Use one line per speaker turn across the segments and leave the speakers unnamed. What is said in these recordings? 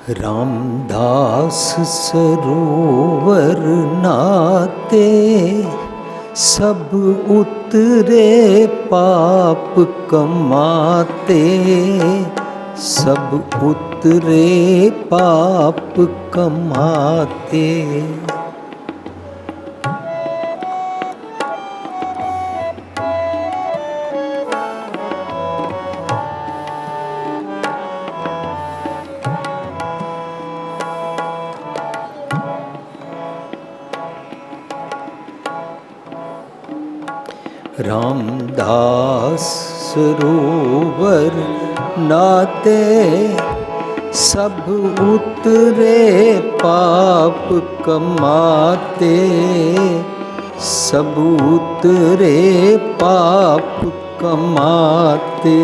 रामदास सरोवर नाते, सब उतरे पाप कमाते, सब उतरे पाप कमाते। रामदास सरोवर नाते, सब उतरे पाप कमाते, सब उतरे पाप कमाते।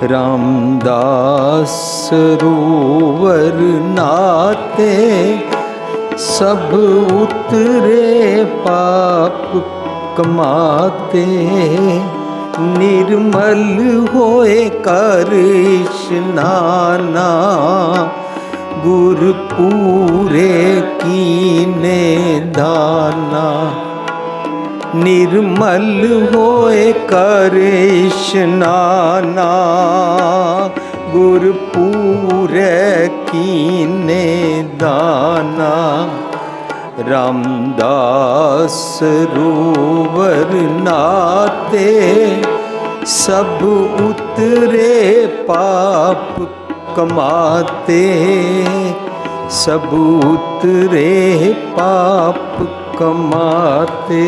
रामदास सरोवर नाते, सब उतरे पाप कमाते। निर्मल होए कर स्नाना, गुर पूरे कीने दाना। निर्मल होए कर स्नाना, गुर पूरे कीने दाना। रामदास सरोवर नाते, सब उतरे पाप कमाते, सब उतरे पाप कमाते।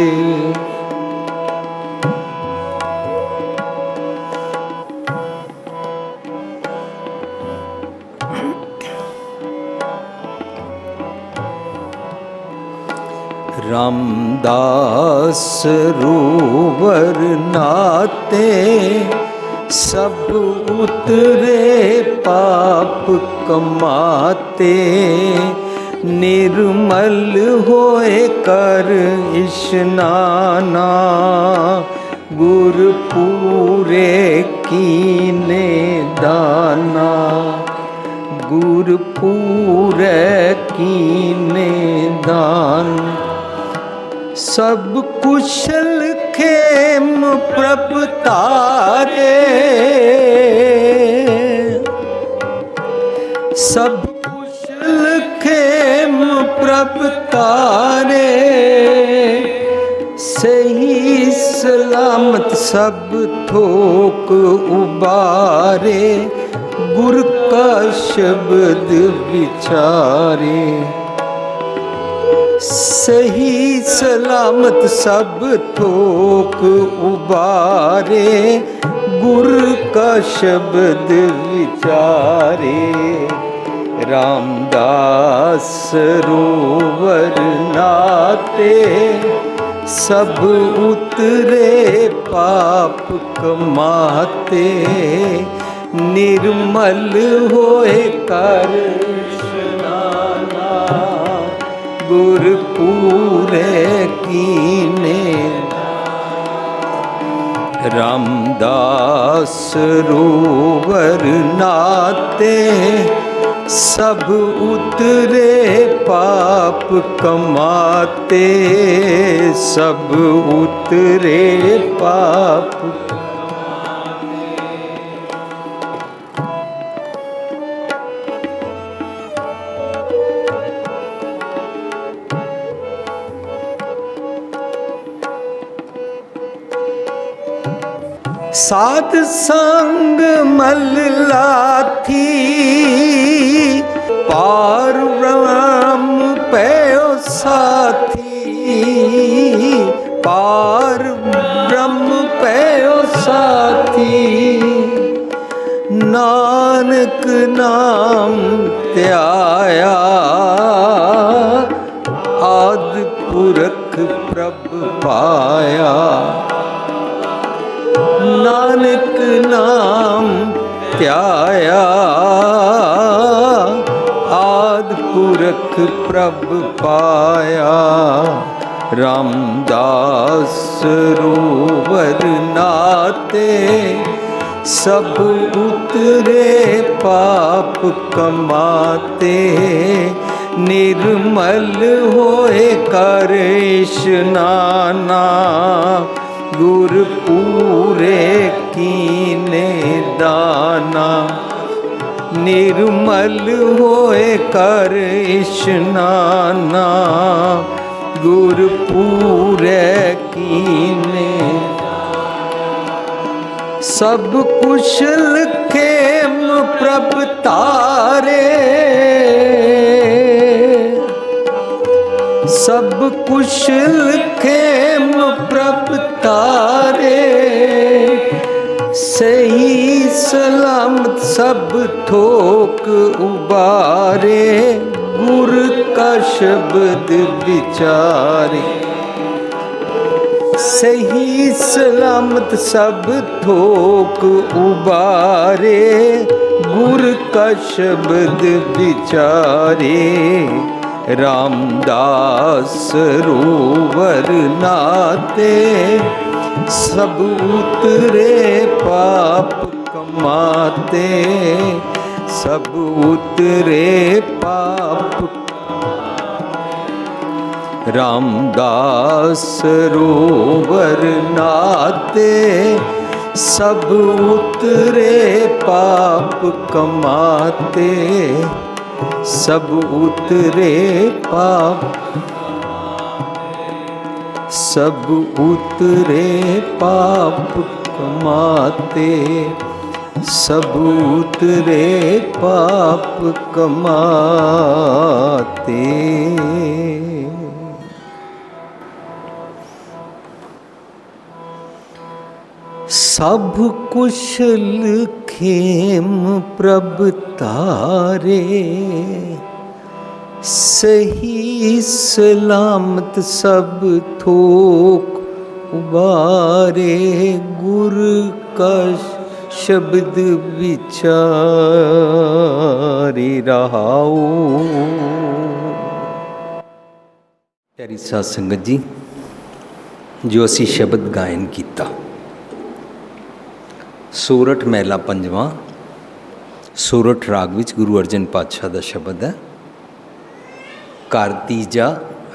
रामदास सरोवर नाते, सब उतरे पाप कमाते। निर्मल होए कर स्नाना, गुर पूरे कीने दाना। गुर पूरे कीने दान। सब कुशल खेम प्रभतारे, सब कुशल खेम प्रभतारे। सही सलामत सब थोक उबारे, गुर का शब्द विचारे। सही सलामत सब थोक उबारे, गुर का शब्द विचारे। रामदास सरोवर नाते, सब उतरे पाप कमाते। निर्मल होए कर स्नाना, गुर पूरे कीने। रामदास सरोवर नाते, सब उतरे पाप कमाते, सब उतरे पाप। साध संग मल लाथी, पार ब्रह्म पयो साथी। पार ब्रह्म पयो साथी, नानक नाम त्याया। आदि पुरख प्रभ पाया, नानक नाम त्याया। आदि पुरख प्रभ पाया। रामदास सरोवर नाते, सब उतरे पाप कमाते, निर्मल होए कर स्नाना, गुर पूरे कीने दाना। निर्मल होए कर स्नाना, गुर पूरे कीने। सब कुशल खेम प्रभ तारे, सब कुशल खेम प्रभ तारे, सही सलामत सब थोक उबारे, गुर का शब्द विचारे। सही सलामत सब थोक उबारे, गुर का शब्द विचारे। रामदास सरोवर नाते, सब उतरे पाप कमाते, सब उतरे पाप। रामदास सरोवर नाते, सब उतरे पाप कमाते, सब उतरे पाप, सब उतरे पाप कमाते, सब उतरे पाप कमाते। सब कुशल खेम प्रभ तारे, सही सलामत सब थोक उबारे, गुर का शब्द विचारे रहाओ। प्यारी साध संगत जी, जो असी शब्द गायन किया, सोरठ महला पंजवां, सोरठ राग विच गुरु अर्जन पातशाह का शब्द है। घर तीजा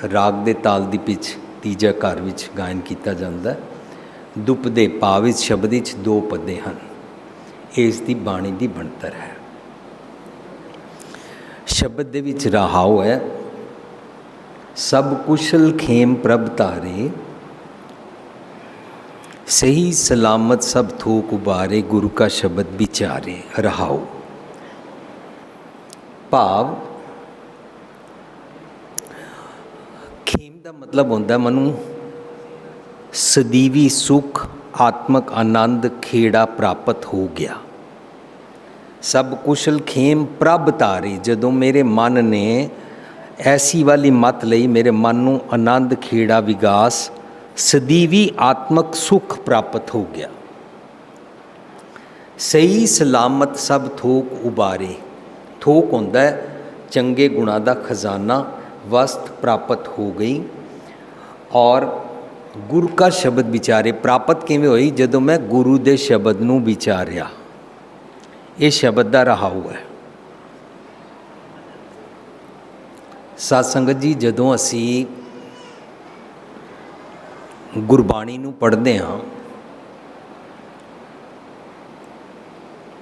राग दे ताल दी पिच तीजा घर विच गायन किया जाता है। दुप दे पा विच शब्द विच दो पदे हैं। इस दी बाणी दी बनतर है। शब्द दे विच रहाओ है, सब कुशल खेम प्रभ तारे, सही सलामत सब थोक उबारे, गुरु का शब्द विचारे रहाओ। भाव खेम का मतलब होता मनु सदीवी सुख, आत्मक आनंद खेड़ा प्राप्त हो गया। सब कुशल खेम प्रभ तारे, जदों मेरे मन ने ऐसी वाली मत लई, मेरे मन नूं आनंद खेड़ा विगास सदीवी आत्मक सुख प्राप्त हो गया। सही सलामत सब थोक उबारे, थोक होंदा है चंगे गुणा का खजाना, वस्त प्राप्त हो गई। और गुरु का शब्द विचारे प्राप्त किवें होई, जदों मैं गुरु दे शब्द नूं विचारिया। ये शब्द का रहाऊ है। साध संगत जी, जदों असी गुरबाणी नूं पढ़दे हाँ,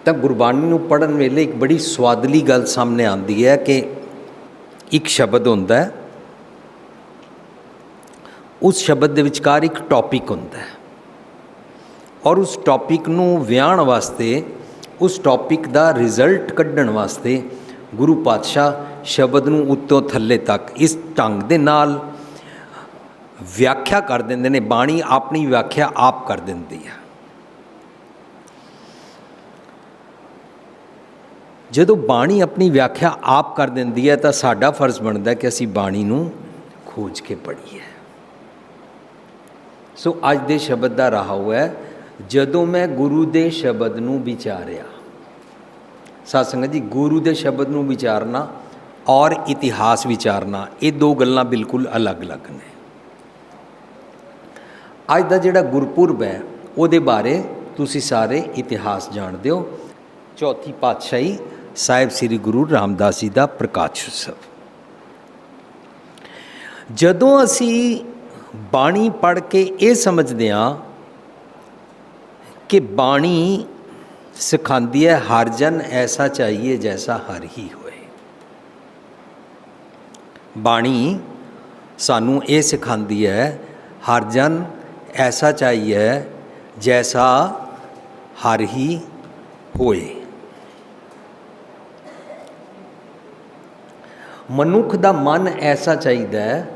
तो गुरबाणी नूं पढ़न वेले एक बड़ी स्वादली गल सामने आती है कि एक शब्द होंदा है, उस शब्द दे विचकार एक टॉपिक होंदा है, और उस टॉपिक नूं व्याण वास्ते, उस टॉपिक का रिजल्ट कढ़ण वास्ते गुरु पातशाह शब्द नूं उत्तों थल्ले तक इस ढंग दे नाल व्याख्या कर देंदे ने। बाणी अपनी व्याख्या आप कर देंदी है। जदों बाणी अपनी व्याख्या आप कर देंदी है तो साडा फर्ज बनता है कि असी बाणी नूं खोज के पढ़ीए। सो अज दे शब्द का रहाऊ है, जदों मैं गुरु दे शब्द नूं विचारिया। साध संगत जी, गुरु दे शब्द नूं विचारना और इतिहास विचारना, ये दो गल्लां बिल्कुल अलग अलग ने। अज दा जिहड़ा गुरपुरब है, उहदे बारे ਤੁਸੀਂ ਸਾਰੇ ਇਤਿਹਾਸ ਜਾਣਦੇ ਹੋ। ਚੌਥੀ ਪਾਤਸ਼ਾਹੀ ਸਾਹਿਬ ਸ੍ਰੀ ਗੁਰੂ ਰਾਮਦਾਸ ਜੀ ਦਾ ਪ੍ਰਕਾਸ਼ ਉਤਸਵ। ਜਦੋਂ ਅਸੀਂ ਬਾਣੀ ਪੜ੍ਹ ਕੇ ਇਹ ਸਮਝਦੇ ਹਾਂ ਕਿ ਬਾਣੀ ਸਿਖਾਉਂਦੀ ਹੈ ਹਰ ਜਨ ਐਸਾ ਚਾਹੀਏ ਜੈਸਾ ਹਰ ਹੀ ਹੋਏ। ਬਾਣੀ ਸਾਨੂੰ ਇਹ ਸਿਖਾਉਂਦੀ ਹੈ ਹਰ ਜਨ ਐਸਾ ਚਾਹੀਏ ਜੈਸਾ ਹਰ ਹੀ ਹੋਏ। ਮਨੁੱਖ ਦਾ ਮਨ ਐਸਾ ਚਾਹੀਦਾ ਹੈ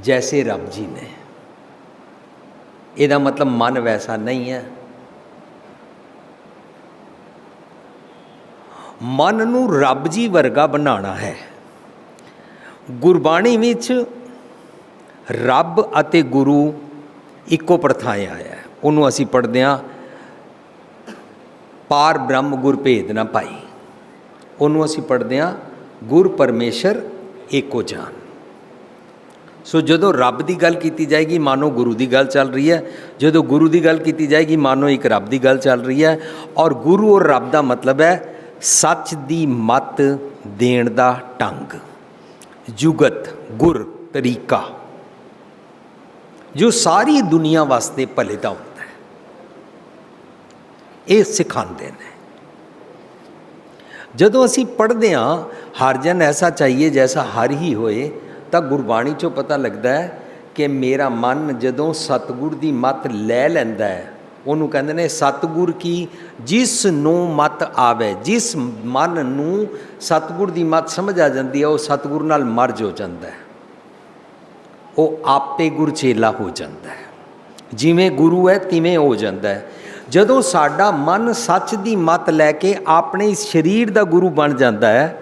ਜੈਸੇ ਰੱਬ ਜੀ ਨੇ। ਇਹਦਾ ਮਤਲਬ ਮਨ ਵੈਸਾ ਨਹੀਂ ਹੈ। ਮਨ ਨੂੰ ਰੱਬ ਜੀ ਵਰਗਾ ਬਣਾਉਣਾ ਹੈ। ਗੁਰਬਾਣੀ ਵਿੱਚ ਰੱਬ ਅਤੇ ਗੁਰੂ ਇੱਕੋ ਪ੍ਰਥਾਏ ਆਇਆ। ਉਹਨੂੰ ਅਸੀਂ ਪੜ੍ਹਦੇ ਹਾਂ ਪਾਰ ਬ੍ਰਹਮ ਗੁਰ ਭੇਦ ਨਾ ਪਾਈ। ਉਹਨੂੰ ਅਸੀਂ ਪੜ੍ਹਦੇ ਹਾਂ ਗੁਰ ਪਰਮੇਸ਼ਰ ਏਕੋ ਜਾਨ। ਸੋ ਜਦੋਂ ਰੱਬ ਦੀ ਗੱਲ ਕੀਤੀ ਜਾਏਗੀ ਮਾਨੋ ਗੁਰੂ ਦੀ ਗੱਲ ਚੱਲ ਰਹੀ ਹੈ, ਜਦੋਂ ਗੁਰੂ ਦੀ ਗੱਲ ਕੀਤੀ ਜਾਏਗੀ ਮਾਨੋ ਇੱਕ ਰੱਬ ਦੀ ਗੱਲ ਚੱਲ ਰਹੀ ਹੈ। ਔਰ ਗੁਰੂ ਔਰ ਰੱਬ ਦਾ ਮਤਲਬ ਹੈ ਸੱਚ ਦੀ ਮੱਤ ਦੇਣ ਦਾ ਢੰਗ, ਜੁਗਤ ਗੁਰ ਤਰੀਕਾ ਜੋ ਸਾਰੀ ਦੁਨੀਆ ਵਾਸਤੇ ਭਲੇ ਦਾ ਹੁੰਦਾ ਹੈ, ਇਹ ਸਿਖਾਉਂਦੇ ਨੇ। ਜਦੋਂ ਅਸੀਂ ਪੜ੍ਹਦੇ ਹਾਂ ਹਰ ਜਨ ਐਸਾ ਚਾਹੀਏ ਜੈਸਾ ਹਰ ਹੀ ਹੋਏ, ਤਾਂ ਗੁਰਬਾਣੀ 'ਚੋਂ ਪਤਾ ਲੱਗਦਾ ਹੈ ਕਿ ਮੇਰਾ ਮਨ ਜਦੋਂ ਸਤਿਗੁਰ ਦੀ ਮੱਤ ਲੈ ਲੈਂਦਾ ਹੈ, ਉਹਨੂੰ ਕਹਿੰਦੇ ਨੇ ਸਤਿਗੁਰ ਕੀ ਜਿਸ ਨੂੰ ਮੱਤ ਆਵੇ। ਜਿਸ ਮਨ ਨੂੰ ਸਤਿਗੁਰ ਦੀ ਮੱਤ ਸਮਝ ਆ ਜਾਂਦੀ ਹੈ ਉਹ ਸਤਿਗੁਰ ਨਾਲ ਮਰਜ ਹੋ ਜਾਂਦਾ ਹੈ, ਉਹ ਆਪੇ ਗੁਰਚੇਲਾ ਹੋ ਜਾਂਦਾ ਹੈ। ਜਿਵੇਂ ਗੁਰੂ ਹੈ ਤਿਵੇਂ ਹੋ ਜਾਂਦਾ ਹੈ। ਜਦੋਂ ਸਾਡਾ ਮਨ ਸੱਚ ਦੀ ਮੱਤ ਲੈ ਕੇ ਆਪਣੇ ਸਰੀਰ ਦਾ ਗੁਰੂ ਬਣ ਜਾਂਦਾ ਹੈ,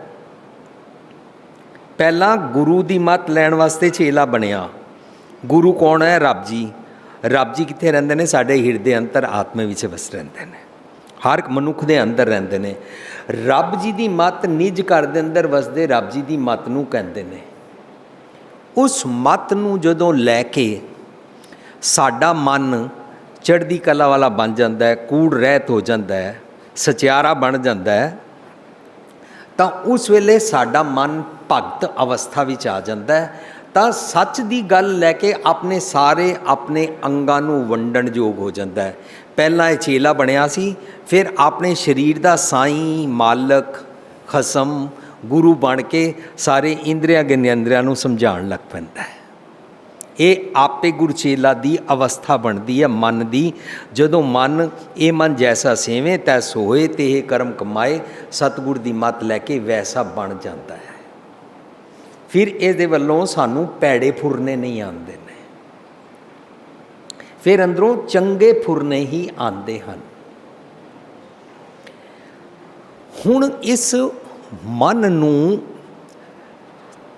ਪਹਿਲਾਂ ਗੁਰੂ ਦੀ ਮੱਤ ਲੈਣ ਵਾਸਤੇ ਚੇਲਾ ਬਣਿਆ। ਗੁਰੂ ਕੌਣ ਹੈ? ਰੱਬ ਜੀ। ਰੱਬ ਜੀ ਕਿੱਥੇ ਰਹਿੰਦੇ ਨੇ? ਸਾਡੇ ਹਿਰਦੇ ਅੰਦਰ ਆਤਮਾ ਵਿੱਚ ਵਸ ਰਹਿੰਦੇ ਨੇ। ਹਰ ਇੱਕ ਮਨੁੱਖ ਦੇ ਅੰਦਰ ਰਹਿੰਦੇ ਨੇ। ਰੱਬ ਜੀ ਦੀ ਮੱਤ ਨਿੱਜ ਘਰ ਦੇ ਅੰਦਰ ਵਸਦੇ ਰੱਬ ਜੀ ਦੀ ਮੱਤ ਨੂੰ ਕਹਿੰਦੇ ਨੇ। ਉਸ ਮੱਤ ਨੂੰ ਜਦੋਂ ਲੈ ਕੇ ਸਾਡਾ ਮਨ ਚੜ੍ਹਦੀ ਕਲਾ ਵਾਲਾ ਬਣ ਜਾਂਦਾ ਹੈ, ਕੂੜ ਰਹਿਤ ਹੋ ਜਾਂਦਾ ਹੈ, ਸਚਿਆਰਾ ਬਣ ਜਾਂਦਾ ਹੈ, ਤਾਂ ਉਸ ਵੇਲੇ ਸਾਡਾ ਮਨ ਭਗਤ ਅਵਸਥਾ ਵਿੱਚ ਆ ਜਾਂਦਾ ਹੈ। ਤਾਂ ਸੱਚ ਦੀ ਗੱਲ ਲੈ ਕੇ ਆਪਣੇ ਸਾਰੇ ਆਪਣੇ ਅੰਗਾਂ ਨੂੰ ਵੰਡਣ ਯੋਗ ਹੋ ਜਾਂਦਾ ਹੈ। ਪਹਿਲਾਂ ਇਹ ਚੇਲਾ ਬਣਿਆ ਸੀ, ਫਿਰ ਆਪਣੇ ਸਰੀਰ ਦਾ ਸਾਈਂ, ਮਾਲਕ, ਖਸਮ, ਗੁਰੂ ਬਣ ਕੇ ਸਾਰੇ ਇੰਦਰੀਆਂ ਗਿਨੇਂਦਰੀਆਂ ਨੂੰ ਸਮਝਾਉਣ ਲੱਗ ਪੈਂਦਾ ਹੈ। ਇਹ ਆਪੇ ਗੁਰਚੇਲਾ ਦੀ ਅਵਸਥਾ ਬਣਦੀ ਹੈ ਮਨ ਦੀ। ਜਦੋਂ ਮਨ ਇਹ ਮਨ ਜੈਸਾ ਸੇਵੇਂ ਤੈਸ ਹੋਏ ਤੇ ਇਹ ਕਰਮ ਕਮਾਏ, ਸਤਿਗੁਰ ਦੀ ਮੱਤ ਲੈ ਕੇ ਵੈਸਾ ਬਣ ਜਾਂਦਾ ਹੈ। ਫਿਰ ਇਹਦੇ ਵੱਲੋਂ ਸਾਨੂੰ ਭੈੜੇ ਫੁਰਨੇ ਨਹੀਂ ਆਉਂਦੇ ਨੇ, ਫਿਰ ਅੰਦਰੋਂ ਚੰਗੇ ਫੁਰਨੇ ਹੀ ਆਉਂਦੇ ਹਨ। ਹੁਣ ਇਸ ਮਨ ਨੂੰ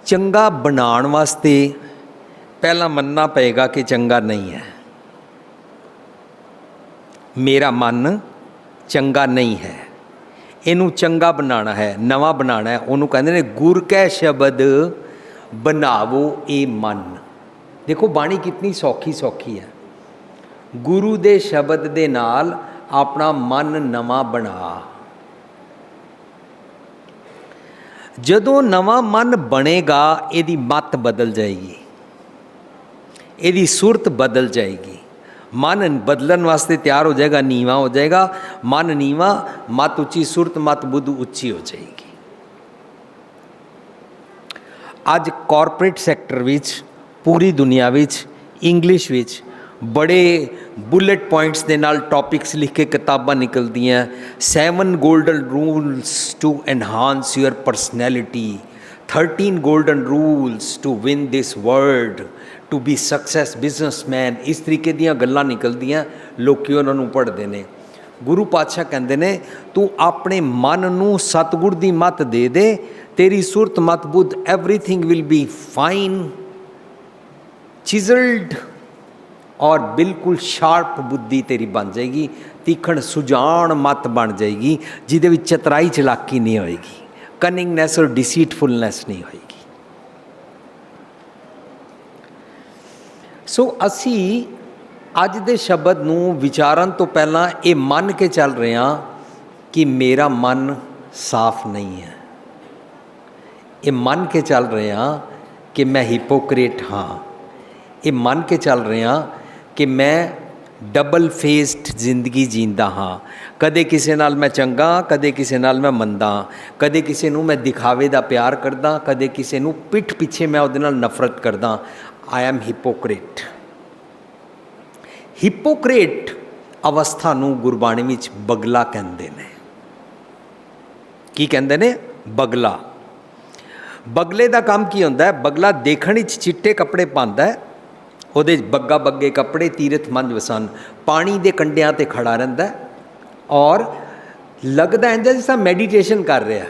ਚੰਗਾ ਬਣਾਉਣ ਵਾਸਤੇ ਪਹਿਲਾਂ ਮੰਨਣਾ ਪਏਗਾ ਕਿ ਚੰਗਾ ਨਹੀਂ ਹੈ, ਮੇਰਾ ਮਨ ਚੰਗਾ ਨਹੀਂ ਹੈ, ਇਹਨੂੰ ਚੰਗਾ ਬਣਾਉਣਾ ਹੈ, ਨਵਾਂ ਬਣਾਉਣਾ ਹੈ। ਉਹਨੂੰ ਕਹਿੰਦੇ ਨੇ ਗੁਰ ਕੈ ਸ਼ਬਦ ਬਣਾਵੋ ਇਹ ਮਨ। ਦੇਖੋ ਬਾਣੀ ਕਿਤਨੀ ਸੌਖੀ ਹੈ। ਗੁਰੂ ਦੇ ਸ਼ਬਦ ਦੇ ਨਾਲ ਆਪਣਾ ਮਨ ਨਵਾਂ ਬਣਾ। ਜਦੋਂ ਨਵਾਂ ਮਨ ਬਣੇਗਾ ਇਹਦੀ ਮੱਤ ਬਦਲ ਜਾਏਗੀ, ਇਹਦੀ ਸੁਰਤ ਬਦਲ ਜਾਏਗੀ। ਮਨ ਬਦਲਣ ਵਾਸਤੇ ਤਿਆਰ ਹੋ ਜਾਏਗਾ, ਨੀਵਾਂ ਹੋ ਜਾਏਗਾ। ਮਨ ਨੀਵਾਂ, ਮਤ ਉੱਚੀ, ਸੁਰਤ ਮਤ ਬੁੱਧ ਉੱਚੀ ਹੋ ਜਾਏਗੀ। ਅੱਜ ਕਾਰਪੋਰੇਟ ਸੈਕਟਰ ਵਿੱਚ ਪੂਰੀ ਦੁਨੀਆ ਵਿੱਚ ਇੰਗਲਿਸ਼ ਵਿੱਚ ਬੜੇ ਬੁਲੇਟ ਪੁਆਇੰਟਸ ਦੇ ਨਾਲ ਟੌਪਿਕਸ ਲਿਖ ਕੇ ਕਿਤਾਬਾਂ ਨਿਕਲਦੀਆਂ। 7 golden rules to enhance your personality, 13 golden rules to win this world, to be success businessman. ਇਸ ਤਰੀਕੇ ਦੀਆਂ ਗੱਲਾਂ ਨਿਕਲਦੀਆਂ, ਲੋਕ ਉਹਨਾਂ ਨੂੰ ਪੜ੍ਹਦੇ ਨੇ। ਗੁਰੂ ਪਾਤਸ਼ਾਹ ਕਹਿੰਦੇ ਨੇ ਤੂੰ ਆਪਣੇ ਮਨ ਨੂੰ ਸਤਿਗੁਰ ਦੀ ਮੱਤ ਦੇ ਦੇ, ਤੇਰੀ ਸੁਰਤ ਮਤ ਬੁੱਧ ਐਵਰੀਥਿੰਗ ਵਿਲ ਬੀ ਫਾਈਨ, ਚਿਜ਼ਲਡ, ਔਰ ਬਿਲਕੁਲ ਸ਼ਾਰਪ ਬੁੱਧੀ ਤੇਰੀ ਬਣ ਜਾਏਗੀ। ਤੀਖਣ ਸੁਜਾਨ ਮੱਤ ਬਣ ਜਾਏਗੀ ਜਿਹਦੇ ਵਿੱਚ ਚਤਰਾਈ ਚਲਾਕੀ ਨਹੀਂ ਹੋਏਗੀ, ਕਨਿੰਗਨੈਸ ਔਰ ਡਿਸੀਟਫੁਲਨੈਸ ਨਹੀਂ ਹੋਏਗੀ। ਸੋ ਅਸੀਂ ਅੱਜ ਦੇ ਸ਼ਬਦ ਨੂੰ ਵਿਚਾਰਨ ਤੋਂ ਪਹਿਲਾਂ ਇਹ ਮੰਨ ਕੇ ਚੱਲ ਰਿਹਾ ਕਿ ਮੇਰਾ ਮਨ ਸਾਫ਼ ਨਹੀਂ ਹੈ। ਇਹ ਮੰਨ ਕੇ ਚੱਲ ਰਿਹਾ ਕਿ ਮੈਂ ਹਿਪੋਕਰੇਟ ਹਾਂ। ਇਹ ਮੰਨ ਕੇ ਚੱਲ ਰਿਹਾ ਕਿ ਮੈਂ ਡਬਲ ਫੇਸਡ ਜ਼ਿੰਦਗੀ ਜੀਂਦਾ ਹਾਂ। ਕਦੇ ਕਿਸੇ ਨਾਲ ਮੈਂ ਚੰਗਾ, ਕਦੇ ਕਿਸੇ ਨਾਲ ਮੈਂ ਮੰਦਾ, ਕਦੇ ਕਿਸੇ ਨੂੰ ਮੈਂ ਦਿਖਾਵੇ ਦਾ ਪਿਆਰ ਕਰਦਾ, ਕਦੇ ਕਿਸੇ ਨੂੰ ਪਿੱਠ ਪਿੱਛੇ ਮੈਂ ਉਹਦੇ ਨਾਲ ਨਫ਼ਰਤ ਕਰਦਾ। I am ਹਿਪੋਕਰੇਟ। ਹਿਪੋਕਰੇਟ ਅਵਸਥਾ ਨੂੰ ਗੁਰਬਾਣੀ ਵਿੱਚ ਬਗਲਾ ਕਹਿੰਦੇ ਨੇ। ਕੀ ਕਹਿੰਦੇ ਨੇ? ਬਗਲਾ। ਬਗਲੇ ਦਾ ਕੰਮ ਕੀ ਹੁੰਦਾ ਹੈ? ਬਗਲਾ ਦੇਖਣ ਵਿੱਚ ਚਿੱਟੇ ਕੱਪੜੇ ਪਾਉਂਦਾ ਹੈ, ਉਹਦੇ ਬੱਗਾ ਬੱਗੇ ਕੱਪੜੇ, ਤੀਰਥ ਮੰਜ ਵਸਨ, ਪਾਣੀ ਦੇ ਕੰਢਿਆਂ 'ਤੇ ਖੜਾ ਰਹਿੰਦਾ ਔਰ ਲੱਗਦਾ ਇੰਝ ਜਿਸ ਤਰ੍ਹਾਂ ਮੈਡੀਟੇਸ਼ਨ ਕਰ ਰਿਹਾ,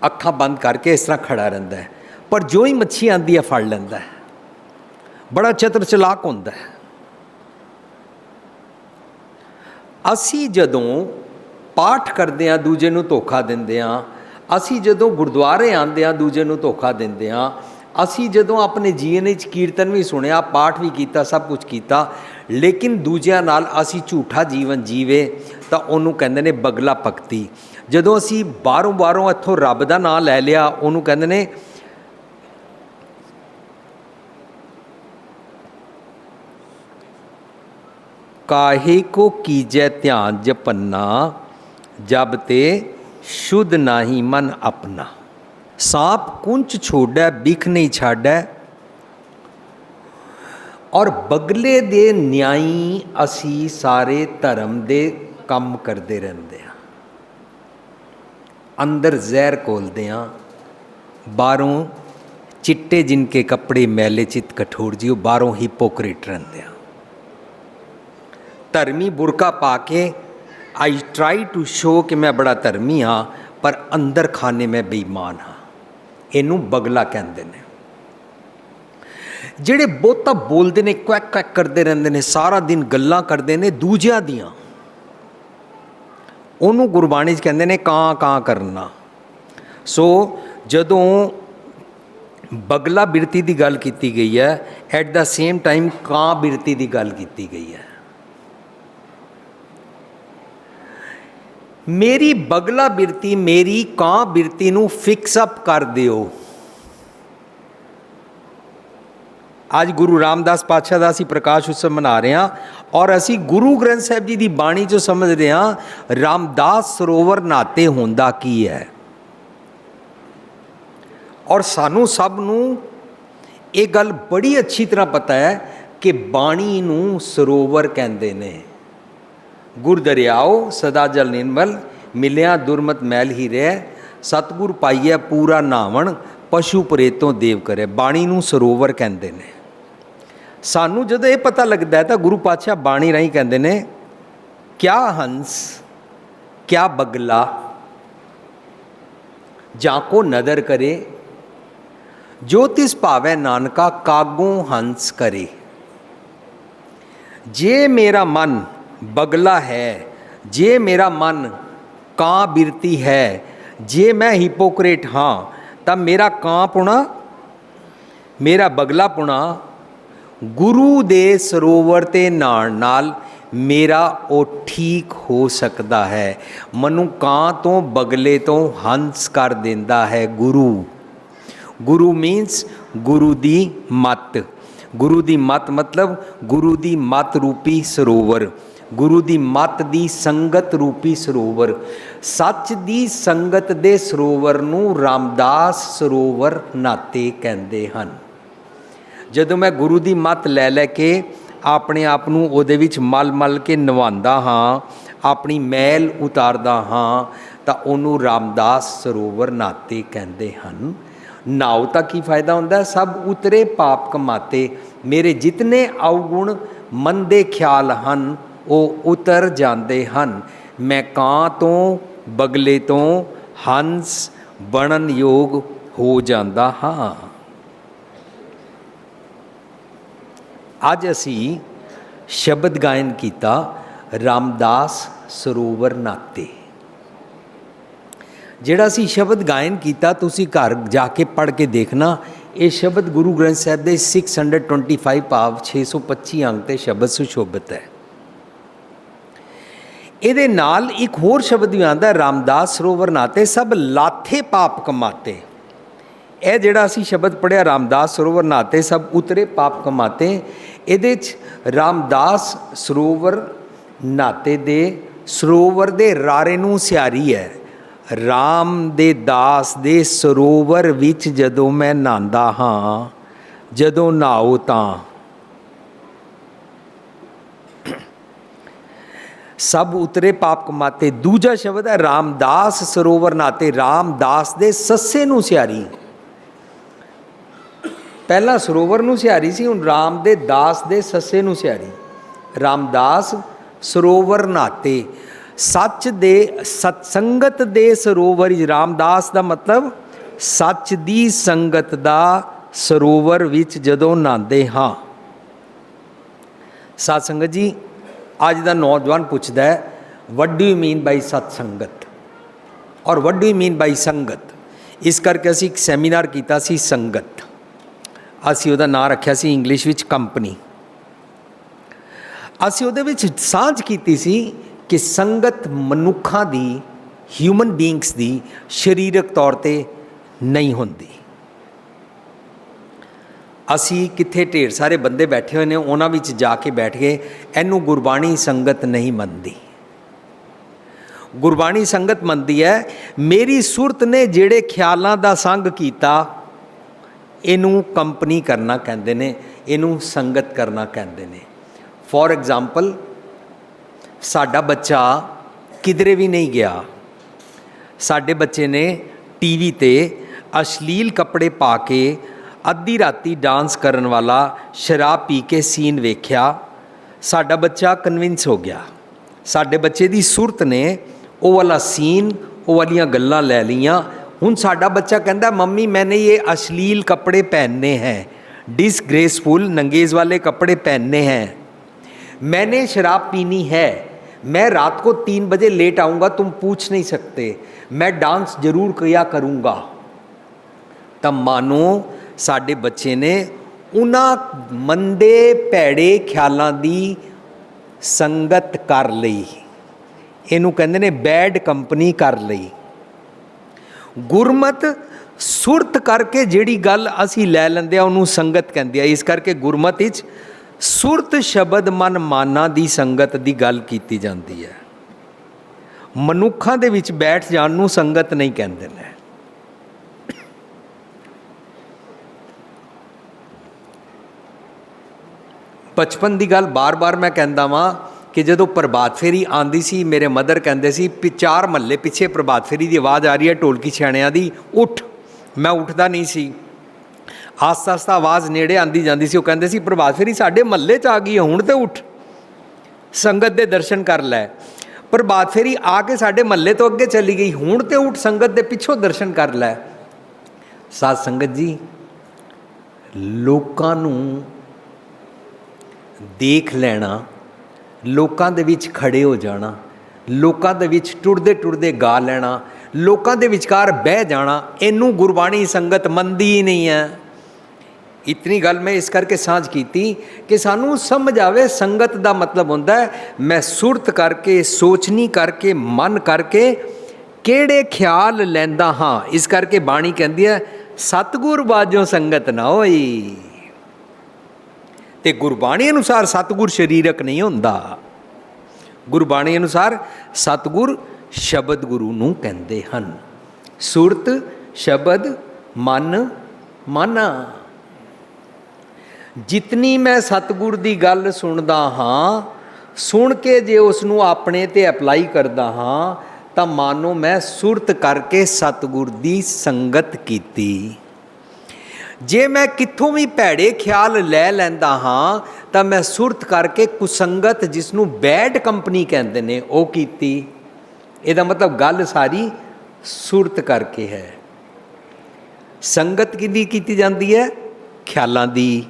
ਅੱਖਾਂ ਬੰਦ ਕਰਕੇ ਇਸ ਤਰ੍ਹਾਂ ਖੜਾ ਰਹਿੰਦਾ ਹੈ। ਪਰ ਜੋ ਹੀ ਮੱਛੀ ਆਉਂਦੀ ਹੈ ਫੜ ਲੈਂਦਾ ਹੈ। ਬੜਾ ਚਤਰ ਚਲਾਕ ਹੁੰਦਾ ਹੈ। ਅਸੀਂ ਜਦੋਂ ਪਾਠ ਕਰਦੇ ਹਾਂ ਦੂਜੇ ਨੂੰ ਧੋਖਾ ਦਿੰਦੇ ਹਾਂ। ਅਸੀਂ ਜਦੋਂ ਗੁਰਦੁਆਰੇ ਆਉਂਦੇ ਹਾਂ ਦੂਜੇ ਨੂੰ ਧੋਖਾ ਦਿੰਦੇ ਹਾਂ। ਅਸੀਂ ਜਦੋਂ ਆਪਣੇ ਜੀਵਨ ਵਿੱਚ ਕੀਰਤਨ ਵੀ ਸੁਣਿਆ, ਪਾਠ ਵੀ ਕੀਤਾ, ਸਭ ਕੁਝ ਕੀਤਾ, ਲੇਕਿਨ ਦੂਜਿਆਂ ਨਾਲ ਅਸੀਂ ਝੂਠਾ ਜੀਵਨ ਜੀਵੇ ਤਾਂ ਉਹਨੂੰ ਕਹਿੰਦੇ ਨੇ ਬਗਲਾ ਭਗਤੀ। ਜਦੋਂ ਅਸੀਂ ਬਾਹਰੋਂ ਇੱਥੋਂ ਰੱਬ ਦਾ ਨਾਂ ਲੈ ਲਿਆ, ਉਹਨੂੰ ਕਹਿੰਦੇ ਨੇ ਕਾਹੇ ਕੋ ਕੀਜੈ ਧਿਆਨ ਜਪੰਨਾ, ਜਬ ਤੇ ਸ਼ੁੱਧ ਨਾਹੀ ਮਨ ਆਪਣਾ। ਸਾਪ ਕੁੰਚ ਛੋੜੈ ਬਿਖ ਨਹੀਂ ਛਾੜੈ। ਔਰ ਬਗਲੇ ਦੇ ਨਿਆਈ ਅਸੀਂ ਸਾਰੇ ਧਰਮ ਦੇ ਕੰਮ ਕਰਦੇ ਰਹਿੰਦੇ ਹਾਂ। ਅੰਦਰ ਜ਼ਹਿਰ ਘੋਲਦੇ ਹਾਂ, ਬਾਹਰੋਂ ਚਿੱਟੇ ਜਿਨਕੇ ਕੱਪੜੇ मैले चित कठोर जी, बाहरों हिपोक्रेट रहते हैं। धर्मी बुरका पा के आई ट्राई टू शो कि मैं बड़ा धर्मी हाँ, पर अंदर खाने में बेईमान हाँ। इनू बगला कहते हैं। ਜਿਹੜੇ ਬਹੁਤਾ ਬੋਲਦੇ ਨੇ, ਕੁਐਕ ਕੁਐਕ ਕਰਦੇ ਰਹਿੰਦੇ ਨੇ, ਸਾਰਾ ਦਿਨ ਗੱਲਾਂ ਕਰਦੇ ਨੇ ਦੂਜਿਆਂ ਦੀਆਂ, ਉਹਨੂੰ ਗੁਰਬਾਣੀ 'ਚ ਕਹਿੰਦੇ ਨੇ ਕਾਂ ਕਾਂ ਕਰਨਾ। ਸੋ ਜਦੋਂ ਬਗਲਾ ਬਿਰਤੀ ਦੀ ਗੱਲ ਕੀਤੀ ਗਈ ਹੈ, ਐਟ ਦਾ ਸੇਮ ਟਾਈਮ ਕਾਂ ਬਿਰਤੀ ਦੀ ਗੱਲ ਕੀਤੀ ਗਈ ਹੈ। ਮੇਰੀ ਬਗਲਾ ਬਿਰਤੀ, ਮੇਰੀ ਕਾਂ ਬਿਰਤੀ ਨੂੰ ਫਿਕਸ ਅਪ ਕਰ ਦਿਓ। ਅੱਜ ਗੁਰੂ ਰਾਮਦਾਸ ਪਾਤਸ਼ਾਹ ਦਾ ਅਸੀਂ ਪ੍ਰਕਾਸ਼ ਉਤਸਵ ਮਨਾ ਰਹੇ ਹਾਂ ਔਰ ਅਸੀਂ ਗੁਰੂ ਗ੍ਰੰਥ ਸਾਹਿਬ ਜੀ ਦੀ ਬਾਣੀ 'ਚੋਂ ਸਮਝ ਰਹੇ ਹਾਂ ਰਾਮਦਾਸ ਸਰੋਵਰ ਨਹਾਤੇ ਹੁੰਦਾ ਕੀ ਹੈ। ਔਰ ਸਾਨੂੰ ਸਭ ਨੂੰ ਇਹ ਗੱਲ ਬੜੀ ਅੱਛੀ ਤਰ੍ਹਾਂ ਪਤਾ ਹੈ ਕਿ ਬਾਣੀ ਨੂੰ ਸਰੋਵਰ ਕਹਿੰਦੇ ਨੇ। ਗੁਰ ਦਰਿਆਓ ਸਦਾ ਜਲ ਨਿਰਮਲ, ਮਿਲਿਆ ਦੁਰਮਤ ਮੈਲ ਹੀ ਰਹਿ, ਸਤਿਗੁਰ ਪਾਈਐ ਪੂਰਾ ਨਾਵਣ, ਪਸ਼ੂ ਪ੍ਰੇਤੋਂ ਦੇਵ ਕਰੇ। ਬਾਣੀ ਨੂੰ ਸਰੋਵਰ ਕਹਿੰਦੇ ਨੇ। ਸਾਨੂੰ ਜਦੋਂ ਇਹ ਪਤਾ ਲੱਗਦਾ ਹੈ ਤਾਂ ਗੁਰੂ ਪਾਤਸ਼ਾਹ ਬਾਣੀ ਰਾਹੀਂ ਕਹਿੰਦੇ ਨੇ ਕਿਆ ਹੰਸ ਕਿਆ ਬਗਲਾ, ਜਾਂ ਕੋ ਨਦਰ ਕਰੇ, ਜੋ ਤਿਸ ਭਾਵੈ ਨਾਨਕਾ ਕਾਗੋਂ ਹੰਸ ਕਰੇ। ਜੇ ਮੇਰਾ ਮਨ ਬਗਲਾ ਹੈ, ਜੇ ਮੇਰਾ ਮਨ ਕਾਂ ਬਿਰਤੀ ਹੈ, ਜੇ ਮੈਂ ਹਿਪੋਕਰੇਟ ਹਾਂ, ਤਾਂ ਮੇਰਾ ਕਾਂ ਪੁਣਾ, ਮੇਰਾ ਬਗਲਾ ਪੁਣਾ ਗੁਰੂ ਦੇ ਸਰੋਵਰ 'ਤੇ ਨਹਾਉਣ ਨਾਲ ਮੇਰਾ ਉਹ ਠੀਕ ਹੋ ਸਕਦਾ ਹੈ। ਮੈਨੂੰ ਕਾਂ ਤੋਂ ਬਗਲੇ ਤੋਂ ਹੰਸ ਕਰ ਦਿੰਦਾ ਹੈ ਗੁਰੂ। ਗੁਰੂ ਮੀਨਸ ਗੁਰੂ ਦੀ ਮੱਤ। ਗੁਰੂ ਦੀ ਮੱਤ ਮਤਲਬ ਗੁਰੂ ਦੀ ਮੱਤ ਰੂਪੀ ਸਰੋਵਰ, ਗੁਰੂ ਦੀ ਮੱਤ ਦੀ ਸੰਗਤ ਰੂਪੀ ਸਰੋਵਰ। ਸੱਚ ਦੀ ਸੰਗਤ ਦੇ ਸਰੋਵਰ ਨੂੰ ਰਾਮਦਾਸ ਸਰੋਵਰ ਨਾਤੇ ਕਹਿੰਦੇ ਹਨ। ਜਦੋਂ ਮੈਂ ਗੁਰੂ ਦੀ ਮੱਤ ਲੈ ਲੈ ਕੇ ਆਪਣੇ ਆਪ ਨੂੰ ਉਹਦੇ ਵਿੱਚ ਮਲ ਮਲ ਕੇ ਨਵਾਉਂਦਾ ਹਾਂ, ਆਪਣੀ ਮੈਲ ਉਤਾਰਦਾ ਹਾਂ, ਤਾਂ ਉਹਨੂੰ ਰਾਮਦਾਸ ਸਰੋਵਰ ਨਾਤੇ ਕਹਿੰਦੇ ਹਨ। ਨਾਉ ਤਾਂ ਕੀ ਫਾਇਦਾ ਹੁੰਦਾ? ਸਭ ਉਤਰੇ ਪਾਪ ਕਮਾਤੇ। ਮੇਰੇ ਜਿਤਨੇ ਅਵਗੁਣ ਮਨ ਦੇ ਖਿਆਲ ਹਨ ਉਹ ਉਤਰ ਜਾਂਦੇ ਹਨ। ਮੈਂ ਕਾਂ ਤੋਂ ਬਗਲੇ ਤੋਂ ਹੰਸ ਬਣਨ ਯੋਗ ਹੋ ਜਾਂਦਾ ਹਾਂ। ਅੱਜ ਅਸੀਂ ਸ਼ਬਦ ਗਾਇਨ ਕੀਤਾ ਰਾਮਦਾਸ ਸਰੋਵਰ ਨਾਤੇ। ਜਿਹੜਾ ਅਸੀਂ ਸ਼ਬਦ ਗਾਇਨ ਕੀਤਾ ਤੁਸੀਂ ਘਰ ਜਾ ਕੇ ਪੜ੍ਹ ਕੇ ਦੇਖਣਾ, ये शब्द गुरु ग्रंथ साहिब के 625 भाव 625 अंग ते शब्द सुशोभित है। ਇਹਦੇ ਨਾਲ एक होर शब्द भी आंदा, रामदास सरोवर नाते सब लाथे पाप कमाते। ਇਹ ਜਿਹੜਾ ਅਸੀਂ शब्द पढ़िया रामदास सरोवर नाते सब उतरे पाप कमाते, ਇਹਦੇ 'ਚ रामदास सरोवर नाते दे सरोवर दे रारे नूं सियारी है। राम दे दास दे सरोवर विच जदों मैं नहांदा हाँ, जदों नहाओ तां सब उतरे पाप कमाते। दूजा शब्द है रामदास सरोवर नाते, रामदास दे सस्से नूं सियारी। पहला सरोवर नूं सियारी सी, हुण राम दे दास दे सस्से नूं सियारी। रामदास सरोवर नाते, सच दे सत्संगत दे सरोवर। रामदास का मतलब सच दी संगत दा सरोवर विच जदों नहांदे हाँ। साध संगत जी, अज दा नौजवान पुछदा है what do you mean by satsangat और what do you mean by sangat. इस करके असी एक सैमीनार कीता सी संगत, असी उहदा नाम रखिया सी इंग्लिश विच कंपनी। असी उहदे विच सांझ कीती सी कि संगत मनुखा दी, ह्यूमन बीइंग्स दी शरीरक तौर ते नहीं होंदी। असी कित्थे ढेर सारे बंदे बैठे हुए ने, उन्हां विच जाके बैठ गए, इहनूं गुरबाणी संगत नहीं मनदी। गुरबाणी संगत मनदी है मेरी सुरत ने जिहड़े ख्यालां दा संग कीता, इहनूं कंपनी करना कहंदे ने, इहनूं संगत करना कहंदे ने। फॉर एग्जाम्पल, साडा बच्चा किधरे भी नहीं गया, साडे बच्चे ने टीवी ते अश्लील कपड़े पा के अद्धी राती डांस करन वाला शराब पी के सीन वेख्या, साडा बच्चा कन्विंस हो गया। साडे बच्चे दी सुरत ने वो वाला सीन, वो वालियां गल्लां लै लियां। हुण साडा बच्चा कहंदा मम्मी मैंने ये अश्लील कपड़े पहनने हैं, डिसग्रेसफुल नंगेज वाले कपड़े पहनने हैं, मैंने शराब पीनी है, मैं रात को 3 बजे लेट आऊँगा, तुम पूछ नहीं सकते, मैं डांस जरूर किया करूँगा। तब मानो साडे बच्चे ने उन्हां मंदे भैड़े ख्यालां दी संगत कर लई, इनू कहंदे ने बैड कंपनी कर लई। गुरमत सुरत करके जिहड़ी गल असी लै लैंदे आ उहनूं संगत कहंदे आ। इस करके गुरमत विच सुरत शब्द मन माना दी संगत दी गल कीती जाती है। मनुखां दे विच बैठ जाण नूं संगत नहीं कहंदे ने। बचपन की गल बार बार मैं कहता वां कि जदों प्रभात फेरी आंदी सी, मेरे मदर कहंदे सी 4 महल्ले पिछे प्रभात फेरी की आवाज़ आ रही है ढोलकी छाणियां दी, उठ। मैं उठदा नहीं सी, आस्ता आस्ता आवाज़ नेड़े आंदी जाती सी। वो कहंदे सी प्रभात फेरी साडे महल्ले च आ गई है, हुण ते उठ, संगत दे दर्शन कर लै। प्रभात फेरी आके साडे महल्ले तो अगे चली गई, हुण ते उठ संगत दे पिछों दर्शन कर लै। साध संगत जी, लोकां नूं देख लेना, लोकां दे विच खड़े हो जाना, लोकां दे विच टुरदे टुरदे गा लेना, लोकां दे विचकार बह जाना, इनू गुरबाणी संगत मनदी ही नहीं है। इतनी गल मैं इस करके सांझ की कि सानू समझ आवे संगत दा मतलब होंदा है मैं सुरत करके, सोचनी करके, मन करके किहड़े ख्याल लैंदा हाँ। इस करके बाणी कहंदी है सतगुर बाजों संगत ना होई। ते गुरबाणी अनुसार सतगुर शरीरक नहीं होंदा, गुरबाणी अनुसार सतगुर शब्द गुरु नूं कहंदे हन। सुरत शब्द मन माना। जितनी मैं सतगुर दी गल सुनदा हाँ, सुन के जे उसनूं अपने ते अप्लाई करदा हाँ, तां मानो मैं सुरत करके सतगुर दी संगत कीती। जे मैं कित्थों भी भैड़े ख्याल लै लैंदा हाँ, तां मैं सुरत करके कुसंगत जिसनूं बैड कंपनी कहंदे ने वो कीती। इहदा मतलब गल सारी सुरत करके है। संगत किहदी कीती जांदी है? ख्यालां दी।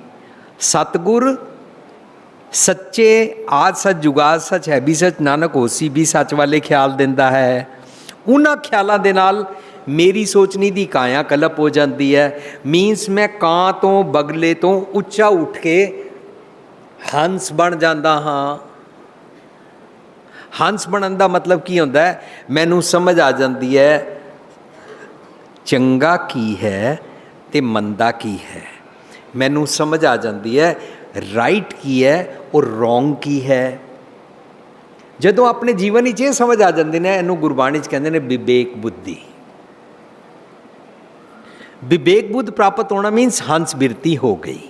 सतगुर सच्चे आद सच जुगाद सच है भी सच नानक होसी भी सच वाले ख्याल दिंदा है। उन्हां ख्यालां दे नाल मेरी सोचनी दी काया कलप हो जाती है। मीनस मैं कां तो बगले तो उच्चा उठ के हंस बन जाता हाँ। हंस बनन का मतलब की होंदा है, मैनू समझ आ जाती है चंगा की है ते मंदा की है। मैनू समझ आ जाती है राइट की है और रॉन्ग की है। जदों अपने जीवन ये समझ आ जाती ने, इनू गुरबाणी कहते हैं विवेक बुद्धि। विवेक बुद्ध प्राप्त होना मीनस हंस बिरती हो गई।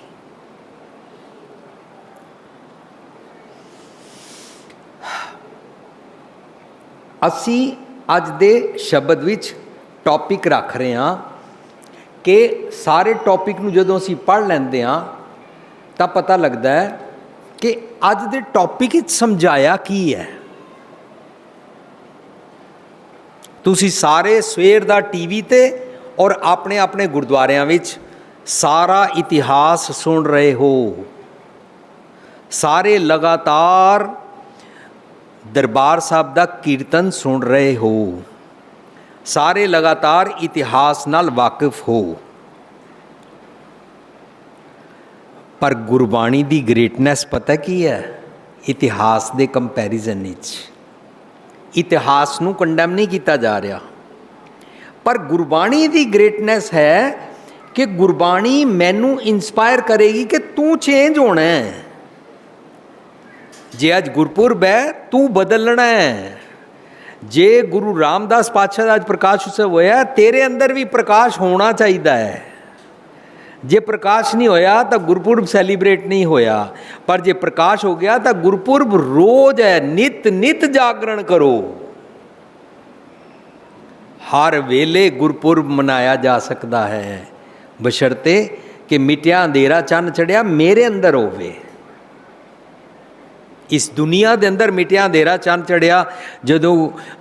असी अज दे शब्द विच टॉपिक रख रहे हाँ कि सारे टॉपिक नू जदों असी पढ़ लेंदे हाँ तो पता लगता है कि अज दे टॉपिक समझाया की है। तुसी सारे सवेर दा टीवी ते और अपने अपने गुरुद्वारियां विच सारा इतिहास सुन रहे हो, सारे लगातार दरबार साहब दा कीर्तन सुन रहे हो, सारे लगातार इतिहास नाल वाकिफ हो, पर गुरबाणी दी ग्रेटनेस पता की है? इतिहास दे कंपैरिजन विच इतिहास नू कंडैम नहीं किया जा रहा, पर गुरबाणी दी ग्रेटनेस है कि गुरबाणी मैनू इंस्पायर करेगी कि तू चेंज होना है। जे अज गुरपुरब है तू बदलना है। जे गुरु रामदास पातशाह का अज प्रकाश उत्सव होया, तेरे अंदर भी प्रकाश होना चाहिए है। जे प्रकाश नहीं होया तो गुरपुरब सैलीब्रेट नहीं होया, पर जे प्रकाश हो गया तो गुरपुरब रोज है। नित नित जागरण करो, हर वेले गुरपुरब मनाया जा सकता है, बशर्ते कि मिटिया अंधेरा चन्न चढ़िया मेरे अंदर होवे। इस दुनिया के अंदर मिटिया अंधेरा चन्न चढ़िया जदों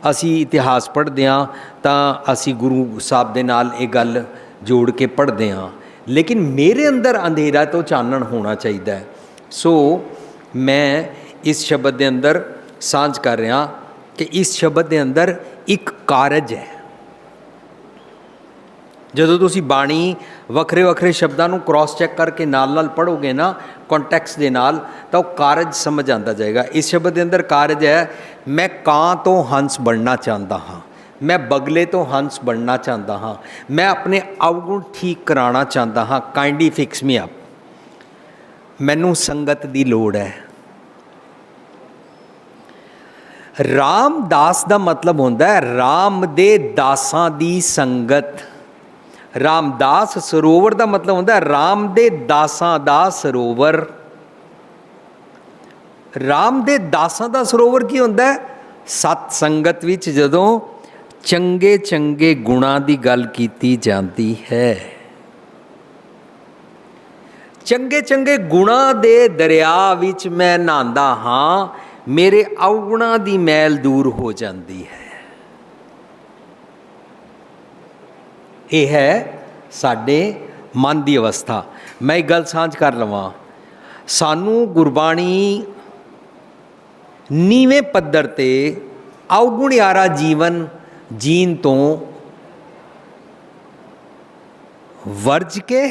असी इतिहास पढ़ते हाँ तो असी गुरु साहब के नाल ये गल जोड़ के पढ़ते हाँ, लेकिन मेरे अंदर अंधेरा तो चानन होना चाहिए। सो मैं इस शब्द के अंदर सांझ कर रहा कि इस शब्द के अंदर एक कारज है। जदों तुसी बाणी वखरे वखरे शब्दों को क्रॉस चैक करके नाल नाल पढ़ोगे ना कॉन्टैक्स्ट के नाल, तो कारज समझ आता जाएगा। इस शब्द के अंदर कारज है, मैं कां तो हंस बनना चाहता हाँ, मैं बगले तो हंस बनना चाहता हाँ, मैं अपने अवगुण ठीक कराना चाहता हाँ। काइंडली फिक्स मी अप, मैनू संगत दी लोड़ है। रामदास का मतलब होता है राम दे दासां दी संगत। रामदास सरोवर का मतलब होता है राम दे दासां दा सरोवर। राम दे दासां दा सरोवर की होता है? सत संगत विच जदों चंगे चंगे गुणां दी गल कीती जाती है, चंगे चंगे गुणां दे दरिया विच मैं नहांदा हाँ, मेरे अवगुणां दी मैल दूर हो जाती है। ये है साडे मन की अवस्था। मैं एक गल सांझ कर लवां, सानू गुरबाणी नीवें पद्धर ते अवगुण यारा जीवन जीन तो वर्ज के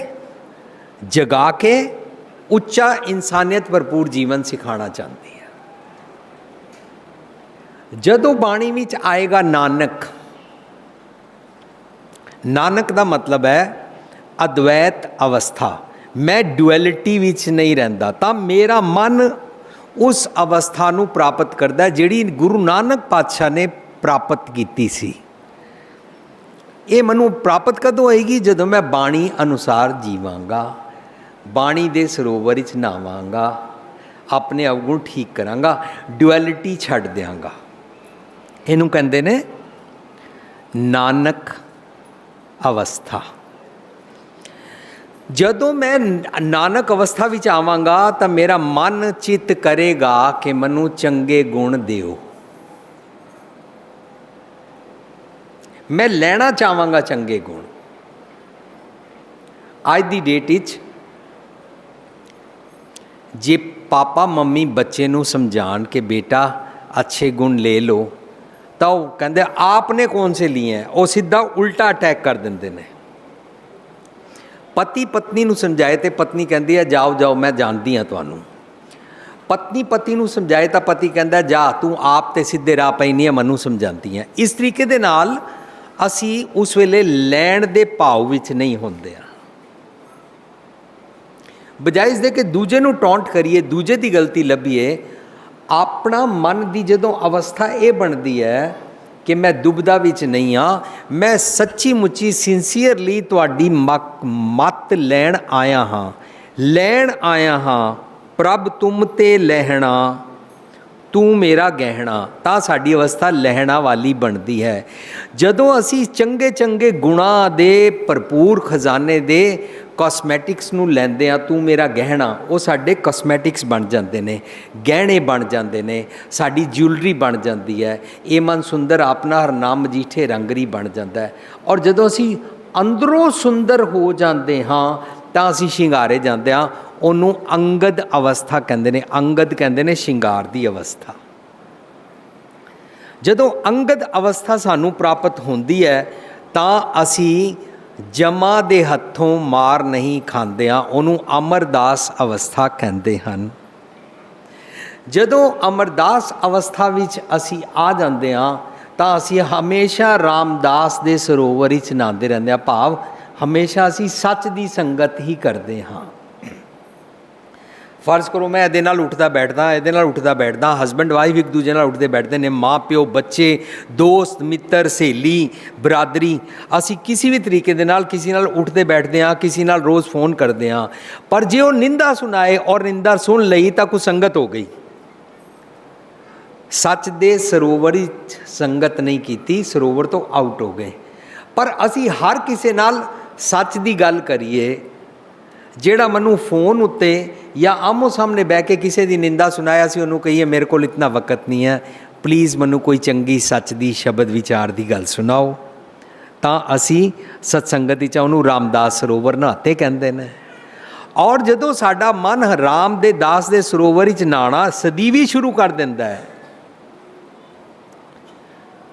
जगा के उच्चा इंसानियत भरपूर जीवन सिखाना चाहती है। जदों बाणी विच आएगा नानक, नानक का मतलब है अद्वैत अवस्था, मैं डुअलिटी विच नहीं रहिंदा, तो मेरा मन उस अवस्था नू प्राप्त करता है जिहड़ी गुरु नानक पातशाह ने प्राप्त की सी। ये मैनू प्राप्त कदों होएगी? जदों मैं बाणी अनुसार जीवांगा, बाणी दे सरोवर विच नहावांगा, अपने अवगुण ठीक करांगा, डुअलिटी छड्ड देंगा। इनू कहंदे ने नानक अवस्था। जदों मैं नानक अवस्था विच आवांगा तो मेरा मन चित करेगा कि मनु चंगे गुण दिओ, मैं लेना चाहवांगा चंगे गुण। आज दी डेट विच जे पापा मम्मी बच्चे नू समझाण के बेटा अच्छे गुण ले लो बताओ, कहते आपने कौन से लिए हैं, वो सीधा उल्टा अटैक कर देंगे ने। पति पत्नी नूं समझाए तो पत्नी कहती है जाओ जाओ मैं जानती हाँ तुहानूं। पत्नी पति नूं समझाए तो पति कहता जा तू आप तो सीधे राह पई नहीं है, मनु समझाती है। इस तरीके दे नाल असी उस वेले लैण दे भाव विच नहीं होंदे, बजाय इसदे कि दूजे नूं टॉन्ट करिए, दूजे की गलती लभीए। अपना मन की जदों अवस्था ये बनती है कि मैं दुबदा विच नहीं हाँ, मैं सच्ची मुच्ची सिंसीयरली तुहाडी मत लैण आया हाँ, प्रभ तुम ते लहणा तू मेरा गहना, तां साडी अवस्था लहणा वाली बनती है। जदों असी चंगे चंगे गुणां दे भरपूर खजाने दे कॉस्मैटिक्स नूं लैंदे आ, तू मेरा गहना, वो साडे कॉस्मैटिक्स बन जाते हैं, गहने बन जाते हैं, साडी ज्यूलरी बन जाती है। ये मन सुंदर अपना हर नाम मजीठे रंगरी बन जाता है। और जदों असी अंदरों सुंदर हो जाते हाँ तां असी शिंगारे जाते हाँ, ਉਹਨੂੰ अंगद अवस्था कहते हैं। अंगद कहते हैं शिंगार की अवस्था। जदों अंगद अवस्था सानू प्राप्त होंदी है तां असी जमा दे हत्थों मार नहीं खांदे हाँ, ਉਹਨੂੰ अमरदास अवस्था कहते हैं। जदों अमरदास अवस्था विच असी आ जाते हाँ तां असी हमेशा रामदास दे सरोवर विच नहाते रहंदे हाँ, भाव हमेशा असी सच की संगत ही करते हाँ। फर्ज करो मैं ये उठता बैठदा, ये उठता बैठदा, हसबैंड वाइफ एक दूजे नाल उठते बैठते हैं, माँ प्यो बच्चे दोस्त मित्र सहेली बरादरी, असी किसी भी तरीके दे नाल किसी नाल उठते बैठते हाँ, किसी नाल रोज़ फोन करते हाँ। पर जे वो निंदा सुनाए और निंदा सुन लई तां कोई संगत हो गई, सच दे सरोवर संगत नहीं की, सरोवर तो आउट हो गए। पर असी हर किसी नाल सच की गल करिए, ਜਿਹੜਾ ਮੈਨੂੰ फोन उत्ते या आमो सामने बह के किसी की निंदा सुनाया सी उन्होंने कहिए मेरे को इतना वक्त नहीं है, प्लीज़ मैनू कोई चंगी सच की शब्द विचार की गल सुनाओ, तो असी सत्संगत उन्होंने रामदास सरोवर नहाते कहते हैं। और जदों साडा मन राम दे दास दे सरोवर च नहाना सदीवी शुरू कर दिंदा है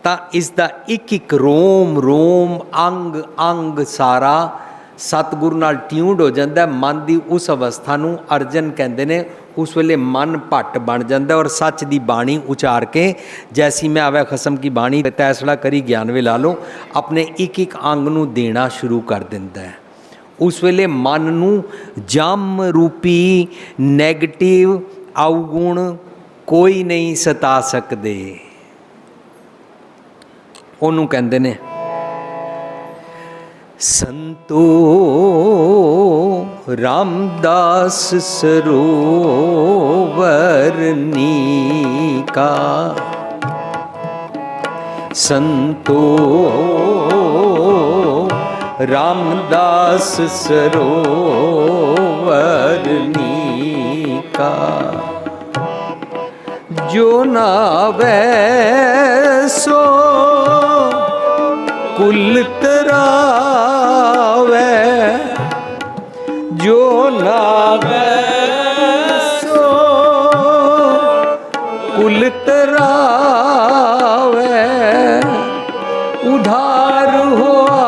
तो इसका एक एक रोम रोम अंग अंग सारा सतगुरु नाल ट्यून्ड हो जाता है। मन की उस अवस्था नूं अर्जन कहते हैं। उस वेले मन भट्ट बन जाता है और सच की बाणी उचार के जैसी मैं आवे खसम की बाणी तैसड़ा करी ज्ञानवे ला लो, अपने एक एक अंग नूं देना शुरू कर दिंदा है। उस वेले मन नूं जम रूपी नैगेटिव अवगुण कोई नहीं सता सकते, उन्होंने कहते हैं संतो रामदास सरोवर नीका, संतो रामदास सरोवर नीका, जो नावे सो कुल तरावे, जो नावे सो कुल तरावे, उधार हुआ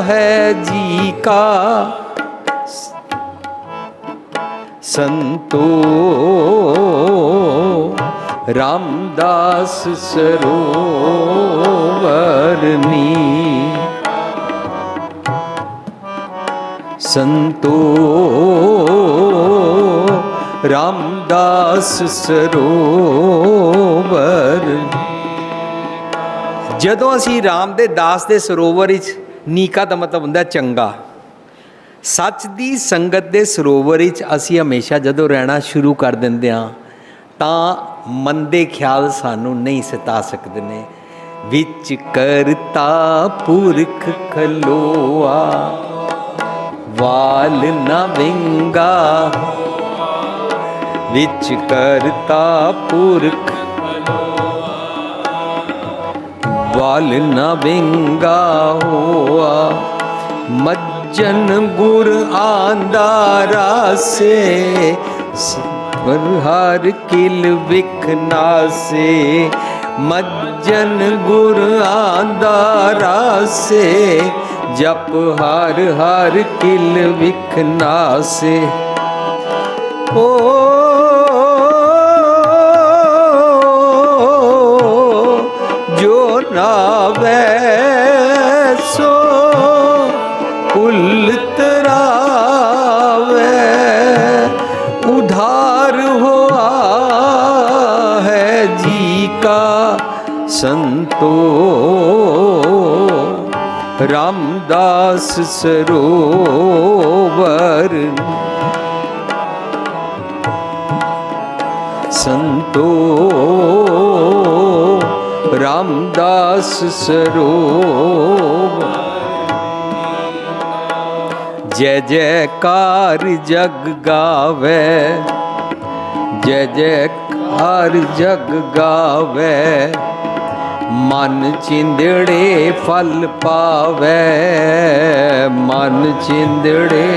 है जी का, संतो रामदास सरोवर नी, संतो रामदास सरोवर। जदों असी राम दे दास दे सरोवर विच, नीका का मतलब हुंदा चंगा, सच दी संगत दे सरोवर विच असी हमेशा जदों रहना शुरू कर दिंदे हां तां मंदे ख्याल सानू नहीं सता सकते ने। विच करता पुरख खलोआ, वाल न विंगा, विच करता पुरख वाल न विंगा होआ, मज्जन गुर आंदारा से हर किल विखना से, मज्जन गुर आंदा रासे, जप हर हर किल विख नासे। ओ जो नावे सो कुल तरावे, उधार हुआ है जी का संतो। रामदास सरोवर संतो, रामदास सरोवर। जय जयकार जग गावे, जय जयकार जग गावे, मन चिंदड़े फल पावे, मन चिंदड़े।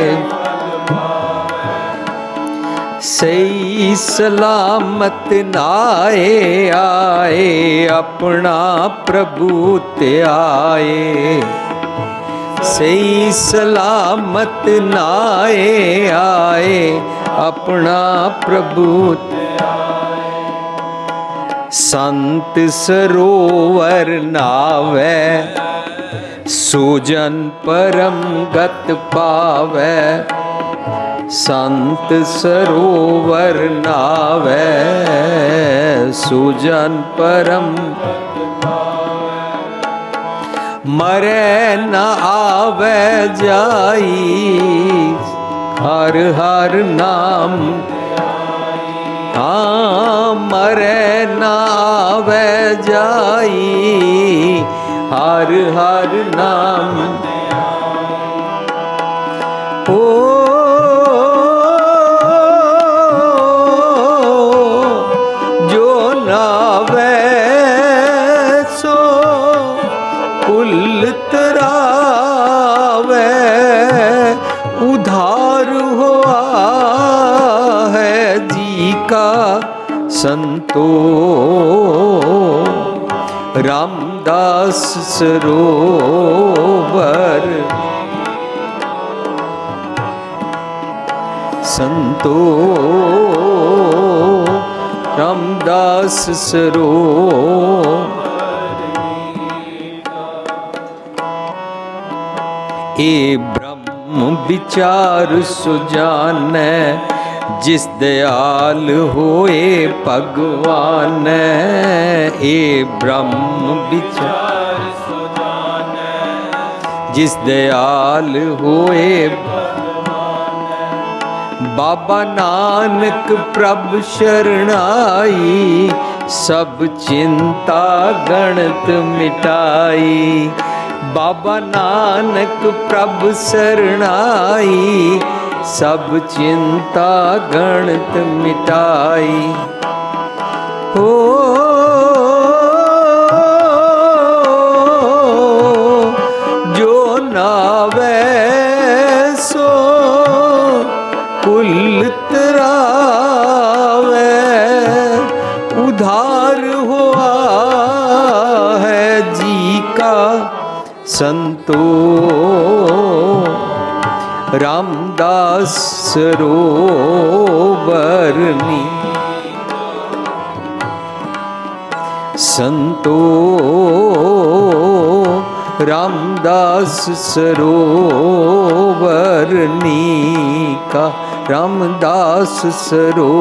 सही सलामत नाए आए, अपना प्रभु ते आए। सही सलामत नाए आए, अपना प्रभु ते आए। संत सरोवर नावे, सुजन परम गत पावे। संत सरोवर नावे, सुजन परम। मरे न आवे जाई, हर हर नाम। हाँ मरे न आवे जाई, हर हर नाम। ओ जो नावे सो कुल तरावे, उधार हुआ है जी का संतो। रामदास सरोवर संतो, रामदास सरोवर। ए ब्रह्म विचार सुजानै, जिस दयाल होए भगवान। ए ब्रह्म विचार सुजानै, जिस दयाल होए बाबा नानक प्रभ शरणाई। सब चिंता गणत मिटाई, बाबा नानक प्रभ शरणाई। सब चिंता गणत मिटाई। हो जो नावे सो कुल तरावे, उधार हुआ है जी का संतो। रामदास सरोवरनी संतो। रामदास सरोवरनी का, रामदास सरोवरनी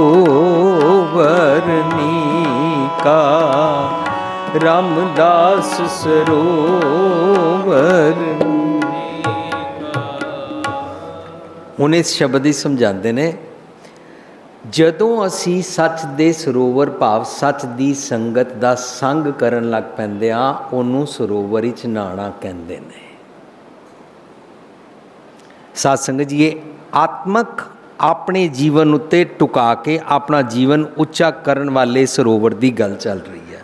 का, रामदास सरोवर। ਹੁਣ ਇਸ ਸ਼ਬਦ ਹੀ ਸਮਝਾਉਂਦੇ ਨੇ, ਜਦੋਂ ਅਸੀਂ ਸੱਚ ਦੇ ਸਰੋਵਰ ਭਾਵ ਸੱਚ ਦੀ ਸੰਗਤ ਦਾ ਸੰਗ ਕਰਨ ਲੱਗ ਪੈਂਦੇ ਹਾਂ, ਉਹਨੂੰ ਸਰੋਵਰ ਵਿੱਚ ਨਹਾਉਣਾ ਕਹਿੰਦੇ ਨੇ। ਸਾਧ ਸੰਗਤ ਜੀ, ਇਹ ਆਤਮਕ ਆਪਣੇ ਜੀਵਨ ਉੱਤੇ ਟੁਕਾ ਕੇ ਆਪਣਾ ਜੀਵਨ ਉੱਚਾ ਕਰਨ ਵਾਲੇ ਸਰੋਵਰ ਦੀ ਗੱਲ ਚੱਲ ਰਹੀ ਹੈ।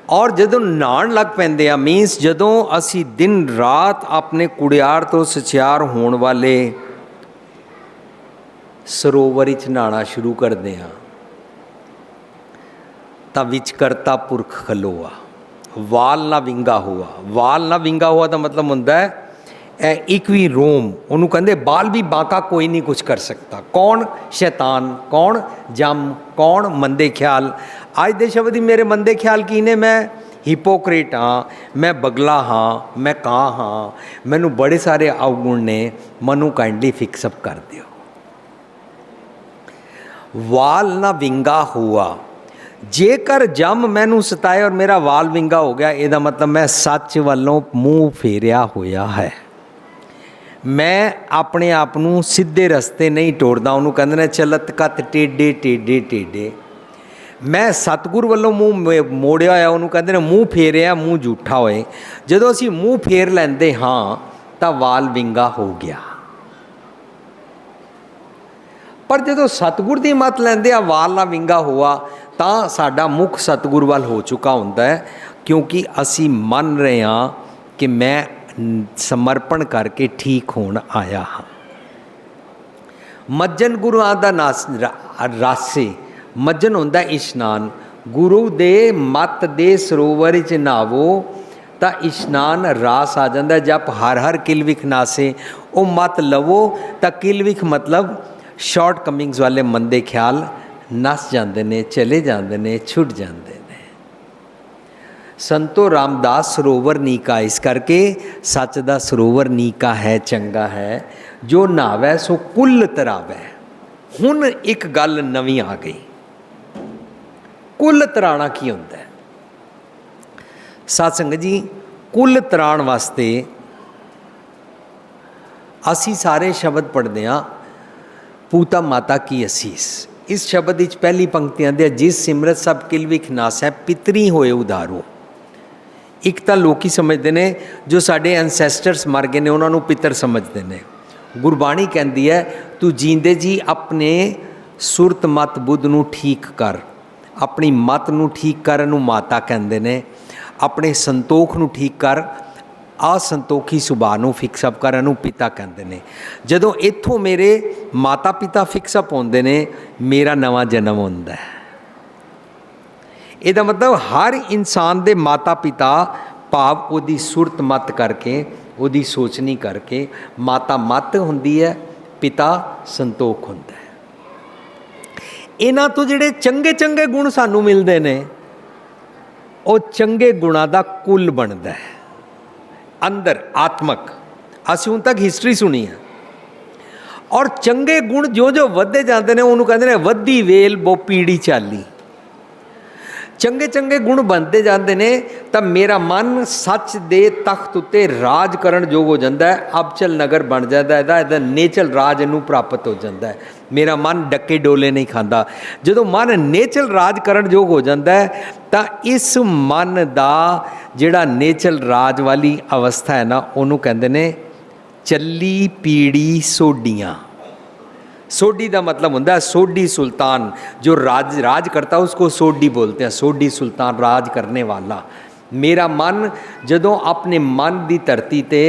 ਔਰ ਜਦੋਂ ਨਹਾਉਣ ਲੱਗ ਪੈਂਦੇ ਆ, ਮੀਨਸ ਜਦੋਂ ਅਸੀਂ ਦਿਨ ਰਾਤ ਆਪਣੇ ਕੁੜਿਆਰ ਤੋਂ ਸਚਿਆਰ ਹੋਣ ਵਾਲੇ ਸਰੋਵਰ ਵਿੱਚ ਨਹਾਉਣਾ ਸ਼ੁਰੂ ਕਰਦੇ ਹਾਂ, ਤਾਂ ਵਿੱਚ ਕਰਤਾ ਪੁਰਖ ਖਲੋਆ, ਵਾਲ ਨਾ ਵਿੰਗਾ ਹੋਆ। ਵਾਲ ਨਾ ਵਿੰਗਾ ਹੋਆ ਦਾ ਮਤਲਬ ਹੁੰਦਾ ਹੈ ਇਹ ਇੱਕ ਵੀ ਰੋਮ, ਉਹਨੂੰ ਕਹਿੰਦੇ ਬਾਲ ਵੀ ਬਾਂਕਾ ਕੋਈ ਨਹੀਂ ਕੁਛ ਕਰ ਸਕਦਾ। ਕੌਣ? ਸ਼ੈਤਾਨ। ਕੌਣ? ਜਮ। ਕੌਣ? ਮੰਦੇ ਖਿਆਲ। ਅੱਜ ਦੇ ਸ਼ਬਦ ਹੀ ਮੇਰੇ ਮੰਦੇ ਖਿਆਲ ਕੀ ਨੇ? ਮੈਂ ਹਿਪੋਕਰੇਟ ਹਾਂ, ਮੈਂ ਬਗਲਾ ਹਾਂ, ਮੈਂ ਕਾਂ ਹਾਂ, ਮੈਨੂੰ ਬੜੇ ਸਾਰੇ ਅਵਗੁਣ ਨੇ, ਮੈਨੂੰ ਕਾਈਂਡਲੀ ਫਿਕਸਅਪ ਕਰ ਦਿਓ। ਵਾਲ ਨਾ ਵਿੰਗਾ ਹੋਆ, ਜੇਕਰ ਜਮ ਮੈਨੂੰ ਸਤਾਏ ਔਰ ਮੇਰਾ ਵਾਲ ਵਿੰਗਾ ਹੋ ਗਿਆ, ਇਹਦਾ ਮਤਲਬ ਮੈਂ ਸੱਚ ਵੱਲੋਂ ਮੂੰਹ ਫੇਰਿਆ ਹੋਇਆ ਹੈ। ਮੈਂ ਆਪਣੇ ਆਪ ਨੂੰ ਸਿੱਧੇ ਰਸਤੇ ਨਹੀਂ ਟੋੜਦਾ, ਉਹਨੂੰ ਕਹਿੰਦੇ ਨੇ ਚਲਤ ਕੱਤ ਟੇਡੇ ਟੇਡੇ ਟੇਡੇ। ਮੈਂ ਸਤਿਗੁਰ ਵੱਲੋਂ ਮੂੰਹ ਮੋੜਿਆ ਹੋਇਆ, ਉਹਨੂੰ ਕਹਿੰਦੇ ਨੇ ਮੂੰਹ ਫੇਰਿਆ, ਮੂੰਹ ਝੂਠਾ ਹੋਏ। ਜਦੋਂ ਅਸੀਂ ਮੂੰਹ ਫੇਰ ਲੈਂਦੇ ਹਾਂ ਤਾਂ ਵਾਲ ਵਿੰਗਾ ਹੋ ਗਿਆ। ਪਰ ਜਦੋਂ ਸਤਿਗੁਰ ਦੀ ਮੱਤ ਲੈਂਦੇ ਆ ਵਾਲ ਨਾ ਵਿੰਗਾ ਹੋਆ, ਤਾਂ ਸਾਡਾ ਮੁੱਖ ਸਤਿਗੁਰ ਵੱਲ ਹੋ ਚੁੱਕਾ ਹੁੰਦਾ ਹੈ, ਕਿਉਂਕਿ ਅਸੀਂ ਮੰਨ ਰਹੇ ਹਾਂ ਕਿ ਮੈਂ ਸਮਰਪਣ ਕਰਕੇ ਠੀਕ ਹੋਣ ਆਇਆ ਹਾਂ। ਮੱਜਨ ਗੁਰੂਆਂ ਦਾ ਰਾਸੇ, ਮੱਜਨ ਹੁੰਦਾ ਇਸ਼ਨਾਨ। ਗੁਰੂ ਦੇ ਮੱਤ ਦੇ ਸਰੋਵਰ 'ਚ ਨਹਾਵੋ ਤਾਂ ਇਸ਼ਨਾਨ ਰਾਸ ਆ ਜਾਂਦਾ। ਜਪ ਹਰ ਹਰ ਕਿਲਵਿਖ ਨਾਸੇ, ਉਹ ਮੱਤ ਲਵੋ ਤਾਂ ਕਿਲਵਿਖ ਮਤਲਬ ਸ਼ਾਰਟ ਕਮਿੰਗਸ ਵਾਲੇ ਮੰਦੇ ਖਿਆਲ ਨਸ ਜਾਂਦੇ ਨੇ, ਚਲੇ ਜਾਂਦੇ ਨੇ, ਛੁੱਟ ਜਾਂਦੇ ਨੇ। ਸੰਤੋ ਰਾਮਦਾਸ ਸਰੋਵਰ ਨੀਕਾ, ਇਸ ਕਰਕੇ ਸੱਚ ਦਾ ਸਰੋਵਰ ਨੀਕਾ ਹੈ, ਚੰਗਾ ਹੈ। ਜੋ ਨਹਾਵੈ ਸੋ ਕੁੱਲ ਤਰਾਵੈ। ਹੁਣ ਇੱਕ ਗੱਲ ਨਵੀਂ ਆ ਗਈ, ਕੁੱਲ ਤਰਾਣਾ ਕੀ ਹੁੰਦਾ ਹੈ? ਸਾਧ ਸੰਗਤ ਜੀ, ਕੁੱਲ ਤਰਾਣ ਵਾਸਤੇ ਅਸੀਂ ਸਾਰੇ ਸ਼ਬਦ ਪੜ੍ਹਦੇ ਹਾਂ, ਪੂਤਾ ਮਾਤਾ ਕੀ ਅਸੀਸ। ਇਸ ਸ਼ਬਦ ਵਿੱਚ ਪਹਿਲੀ ਪੰਕਤੀਆਂ ਦੇ ਜਿਸ ਸਿਮਰਤ ਸਭ ਕਿਲਵਿਖ ਨਾਸੈ, ਪਿਤਰੀ ਹੋਏ ਉਧਾਰੋ। ਇੱਕ ਤਾਂ ਲੋਕੀ ਸਮਝਦੇ ਨੇ ਜੋ ਸਾਡੇ ਐਨਸੈਸਟਰਸ ਮਰ ਗਏ ਨੇ ਉਹਨਾਂ ਨੂੰ ਪਿੱਤਰ ਸਮਝਦੇ ਨੇ। ਗੁਰਬਾਣੀ ਕਹਿੰਦੀ ਹੈ ਤੂੰ ਜੀਂਦੇ ਜੀ ਆਪਣੇ ਸੁਰਤ ਮਤ ਬੁੱਧ ਨੂੰ ਠੀਕ ਕਰ, ਆਪਣੀ ਮਤ ਨੂੰ ਠੀਕ ਕਰ, ਇਹਨੂੰ ਮਾਤਾ ਕਹਿੰਦੇ ਨੇ। ਆਪਣੇ ਸੰਤੋਖ ਨੂੰ ਠੀਕ ਕਰ, ਅਸੰਤੋਖੀ ਸੁਭਾਅ ਨੂੰ ਫਿਕਸਅਪ ਕਰ, ਇਹਨੂੰ ਪਿਤਾ ਕਹਿੰਦੇ ਨੇ। ਜਦੋਂ ਇੱਥੋਂ ਮੇਰੇ ਮਾਤਾ ਪਿਤਾ ਫਿਕਸਅਪ ਹੁੰਦੇ ਨੇ, ਮੇਰਾ ਨਵਾਂ ਜਨਮ ਹੁੰਦਾ ਹੈ। ਇਹਦਾ ਮਤਲਬ ਹਰ ਇਨਸਾਨ ਦੇ ਮਾਤਾ ਪਿਤਾ ਭਾਵ ਉਹਦੀ ਸੁਰਤ ਮਤ ਕਰਕੇ, ਉਹਦੀ ਸੋਚਣੀ ਕਰਕੇ। ਮਾਤਾ ਮਤ ਹੁੰਦੀ ਹੈ, ਪਿਤਾ ਸੰਤੋਖ ਹੁੰਦਾ ਹੈ। ਇਹਨਾਂ ਤੋਂ ਜਿਹੜੇ ਚੰਗੇ ਚੰਗੇ ਗੁਣ ਸਾਨੂੰ ਮਿਲਦੇ ਨੇ, ਉਹ ਚੰਗੇ ਗੁਣਾਂ ਦਾ ਕੁੱਲ ਬਣਦਾ ਹੈ ਅੰਦਰ ਆਤਮਕ। ਅਸੀਂ ਹੁਣ ਤੱਕ ਹਿਸਟਰੀ ਸੁਣੀ ਹੈ, ਔਰ ਚੰਗੇ ਗੁਣ ਜੋ ਜੋ ਵੱਧਦੇ ਜਾਂਦੇ ਨੇ ਉਹਨੂੰ ਕਹਿੰਦੇ ਨੇ ਵੱਧੀ ਵੇਲ ਬੋ ਪੀੜੀ ਚਾਲੀ। ਚੰਗੇ ਚੰਗੇ ਗੁਣ ਬਣਦੇ ਜਾਂਦੇ ਨੇ ਤਾਂ ਮੇਰਾ ਮਨ ਸੱਚ ਦੇ ਤਖਤ ਉੱਤੇ ਰਾਜ ਕਰਨ ਯੋਗ ਹੋ ਜਾਂਦਾ ਹੈ। ਅਬਚਲ ਨਗਰ ਬਣ ਜਾਂਦਾ, ਇਹਦਾ ਨੇਚਲ ਰਾਜ ਇਹਨੂੰ ਪ੍ਰਾਪਤ ਹੋ ਜਾਂਦਾ ਹੈ। ਮੇਰਾ ਮਨ ਡੱਕੇ ਡੋਲੇ ਨਹੀਂ ਖਾਂਦਾ। ਜਦੋਂ ਮਨ ਨੇਚਲ ਰਾਜ ਕਰਨ ਯੋਗ ਹੋ ਜਾਂਦਾ ਹੈ ਤਾਂ ਇਸ ਮਨ ਦਾ ਜਿਹੜਾ ਨੇਚਲ ਰਾਜ ਵਾਲੀ ਅਵਸਥਾ ਹੈ ਨਾ, ਉਹਨੂੰ ਕਹਿੰਦੇ ਨੇ ਚੱਲੀ ਪੀੜੀ ਸੋਡੀਆਂ। सोडी का मतलब होता है सोडी सुल्तान, जो राज करता है उसको सोडी बोलते हैं। सोडी सुल्तान, राज करने वाला। मेरा मन जदों अपने मन की धरती ते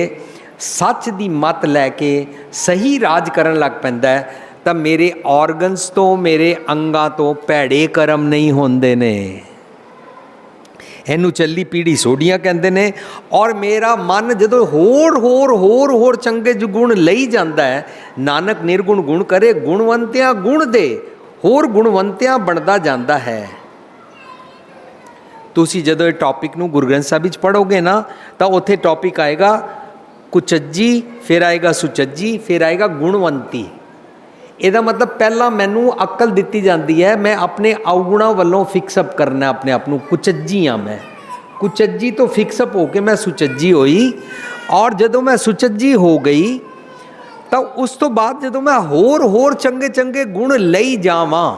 सच की मत लैके सही राज करन लग पैंदा है तो मेरे ऑर्गनस तो मेरे अंगां तो भैड़े कर्म नहीं होंदे ने। ਇਹਨੂੰ ਚੱਲੀ ਪੀੜੀ ਸੋਡੀਆਂ ਕਹਿੰਦੇ ਨੇ। ਔਰ ਮੇਰਾ ਮਨ ਜਦੋਂ ਹੋਰ ਚੰਗੇ ਗੁਣ ਲਈ ਜਾਂਦਾ ਹੈ, ਨਾਨਕ ਨਿਰਗੁਣ ਗੁਣ ਕਰੇ ਗੁਣਵੰਤਿਆਂ ਗੁਣ ਦੇ, ਹੋਰ ਗੁਣਵੰਤਿਆਂ ਬਣਦਾ ਜਾਂਦਾ ਹੈ। ਤੁਸੀਂ ਜਦੋਂ ਇਹ ਟੌਪਿਕ ਨੂੰ ਗੁਰੂ ਗ੍ਰੰਥ ਸਾਹਿਬ ਵਿੱਚ ਪੜ੍ਹੋਗੇ ਨਾ ਤਾਂ ਉੱਥੇ ਟੌਪਿਕ ਆਏਗਾ ਕੁਚੱਜੀ, ਫਿਰ ਆਏਗਾ ਸੁਚੱਜੀ, ਫਿਰ ਆਏਗਾ ਗੁਣਵੰਤੀ। ਇਹਦਾ ਮਤਲਬ ਪਹਿਲਾਂ ਮੈਨੂੰ ਅਕਲ ਦਿੱਤੀ ਜਾਂਦੀ ਹੈ, ਮੈਂ ਆਪਣੇ ਅਵਗੁਣਾਂ ਵੱਲੋਂ ਫਿਕਸਅਪ ਕਰਨਾ ਆਪਣੇ ਆਪ ਨੂੰ। ਕੁਚੱਜੀ ਹਾਂ ਮੈਂ, ਕੁਚੱਜੀ ਤੋਂ ਫਿਕਸਅਪ ਹੋ ਕੇ ਮੈਂ ਸੁਚੱਜੀ ਹੋਈ। ਔਰ ਜਦੋਂ ਮੈਂ ਸੁਚੱਜੀ ਹੋ ਗਈ ਤਾਂ ਉਸ ਤੋਂ ਬਾਅਦ ਜਦੋਂ ਮੈਂ ਹੋਰ ਚੰਗੇ ਚੰਗੇ ਗੁਣ ਲਈ ਜਾਵਾਂ,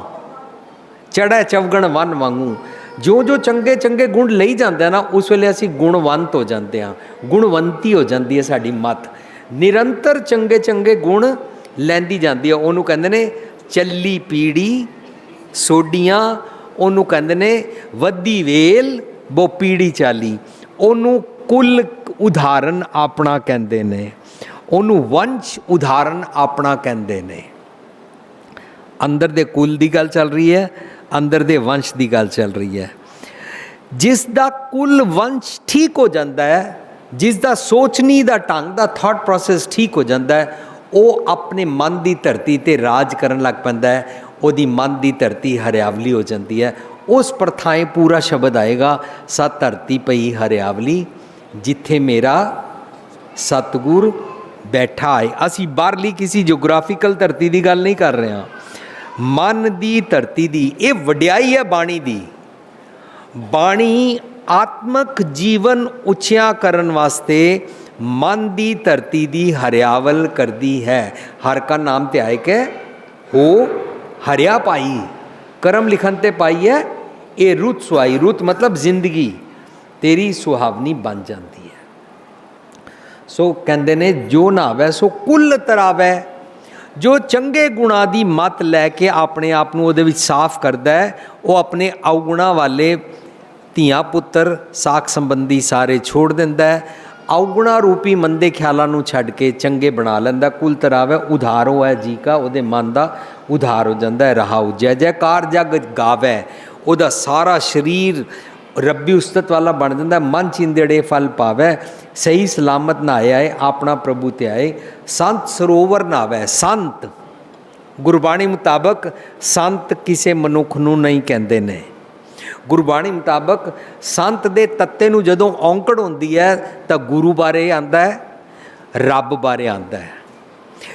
ਚੜ੍ਹੈ ਚਵਗਣ ਵਨ ਵਾਂਗੂ, ਜੋ ਚੰਗੇ ਚੰਗੇ ਗੁਣ ਲਈ ਜਾਂਦੇ ਨਾ ਉਸ ਵੇਲੇ ਅਸੀਂ ਗੁਣਵੰਤ ਹੋ ਜਾਂਦੇ ਹਾਂ, ਗੁਣਵੰਤੀ ਹੋ ਜਾਂਦੀ ਹੈ ਸਾਡੀ ਮੱਤ। ਨਿਰੰਤਰ ਚੰਗੇ ਚੰਗੇ ਗੁਣ ਲੈਂਦੀ ਜਾਂਦੀ ਹੈ। ਉਹਨੂੰ ਕਹਿੰਦੇ ਨੇ ਚੱਲੀ ਪੀੜੀ ਸੋਡੀਆਂ, ਉਹਨੂੰ ਕਹਿੰਦੇ ਨੇ ਵੱਧੀ ਵੇਲ ਬੋ ਪੀੜੀ ਚਾਲੀ। ਉਹਨੂੰ ਕੁੱਲ ਉਦਾਹਰਨ ਆਪਣਾ ਕਹਿੰਦੇ ਨੇ, ਉਹਨੂੰ ਵੰਸ਼ ਉਦਾਹਰਨ ਆਪਣਾ ਕਹਿੰਦੇ ਨੇ। ਅੰਦਰ ਦੇ ਕੁੱਲ ਦੀ ਗੱਲ ਚੱਲ ਰਹੀ ਹੈ, ਅੰਦਰ ਦੇ ਵੰਸ਼ ਦੀ ਗੱਲ ਚੱਲ ਰਹੀ ਹੈ। ਜਿਸ ਦਾ ਕੁੱਲ ਵੰਸ਼ ਠੀਕ ਹੋ ਜਾਂਦਾ ਹੈ, ਜਿਸ ਦਾ ਸੋਚਣੀ ਦਾ ਢੰਗ ਦਾ ਥਾਟ ਪ੍ਰੋਸੈਸ ਠੀਕ ਹੋ ਜਾਂਦਾ ਹੈ, ਉਹ ਆਪਣੇ ਮਨ ਦੀ ਧਰਤੀ 'ਤੇ ਰਾਜ ਕਰਨ ਲੱਗ ਪੈਂਦਾ ਹੈ। ਉਹਦੀ ਮਨ ਦੀ ਧਰਤੀ ਹਰਿਆਵਲੀ ਹੋ ਜਾਂਦੀ ਹੈ। ਉਸ ਪ੍ਰਥਾਏ ਪੂਰਾ ਸ਼ਬਦ ਆਏਗਾ, ਸਤ ਧਰਤੀ ਪਈ ਹਰਿਆਵਲੀ ਜਿੱਥੇ ਮੇਰਾ ਸਤਿਗੁਰ ਬੈਠਾ ਹੈ। ਅਸੀਂ ਬਾਹਰਲੀ ਕਿਸੇ ਜੋਗ੍ਰਾਫੀਕਲ ਧਰਤੀ ਦੀ ਗੱਲ ਨਹੀਂ ਕਰ ਰਹੇ ਹਾਂ, ਮਨ ਦੀ ਧਰਤੀ ਦੀ। ਇਹ ਵਡਿਆਈ ਹੈ ਬਾਣੀ ਦੀ। ਬਾਣੀ ਆਤਮਕ ਜੀਵਨ ਉੱਚਿਆ ਕਰਨ ਵਾਸਤੇ ਮਨ ਦੀ ਧਰਤੀ ਦੀ ਹਰਿਆਵਲ ਕਰਦੀ ਹੈ। ਹਰ ਕਾ ਨਾਮ ਤੇ ਆਏ ਕਿ ਹੋ ਹਰਿਆ ਪਾਈ, ਕਰਮ ਲਿਖਣ ਤੇ ਪਾਈ ਹੈ ਇਹ ਰੁੱਤ ਸੁਹਾਈ। ਰੁੱਤ ਮਤਲਬ ਜ਼ਿੰਦਗੀ ਤੇਰੀ ਸੁਹਾਵਨੀ ਬਣ ਜਾਂਦੀ ਹੈ। ਸੋ ਕਹਿੰਦੇ ਨੇ ਜੋ ਨਹਾਵੈ ਸੋ ਕੁੱਲ ਤਰਾਵੈ। ਜੋ ਚੰਗੇ ਗੁਣਾਂ ਦੀ ਮੱਤ ਲੈ ਕੇ ਆਪਣੇ ਆਪ ਨੂੰ ਉਹਦੇ ਵਿੱਚ ਸਾਫ਼ ਕਰਦਾ ਹੈ, ਉਹ ਆਪਣੇ ਅਵਗੁਣਾਂ ਵਾਲੇ ਧੀਆਂ ਪੁੱਤਰ ਸਾਕ ਸੰਬੰਧੀ ਸਾਰੇ ਛੋੜ ਦਿੰਦਾ ਹੈ। ਅਵਗੁਣਾ ਰੂਪੀ ਮੰਦੇ ਖਿਆਲਾਂ ਨੂੰ ਛੱਡ ਕੇ ਚੰਗੇ ਬਣਾ ਲੈਂਦਾ। ਕੁੱਲ ਤਰਾਵੈ ਉਧਾਰ ਹੋਇਆ ਜੀ ਕਾ, ਉਹਦੇ ਮਨ ਦਾ ਉਧਾਰ ਹੋ ਜਾਂਦਾ ਹੈ। ਰਹਾਉ ਜੈ ਜੈਕਾਰ ਜਗ ਗਾਵੈ, ਉਹਦਾ ਸਾਰਾ ਸਰੀਰ ਰੱਬੀ ਉਸਤਤ ਵਾਲਾ ਬਣ ਜਾਂਦਾ। ਮਨ ਚਿੰਦੜੇ ਫਲ ਪਾਵੈ, ਸਹੀ ਸਲਾਮਤ ਨਹਾਇਆ ਹੈ ਆਪਣਾ ਪ੍ਰਭੂ ਤੇ ਆਏ। ਸੰਤ ਸਰੋਵਰ ਨਹਾਵੈ। ਸੰਤ ਗੁਰਬਾਣੀ ਮੁਤਾਬਕ ਸੰਤ ਕਿਸੇ ਮਨੁੱਖ ਨੂੰ ਨਹੀਂ ਕਹਿੰਦੇ ਨੇ। ਗੁਰਬਾਣੀ ਮੁਤਾਬਕ ਸੰਤ ਦੇ ਤੱਤੇ ਨੂੰ ਜਦੋਂ ਔਂਕੜ ਹੁੰਦੀ ਹੈ ਤਾਂ ਗੁਰੂ ਬਾਰੇ ਆਉਂਦਾ ਹੈ, ਰੱਬ ਬਾਰੇ ਆਉਂਦਾ ਹੈ।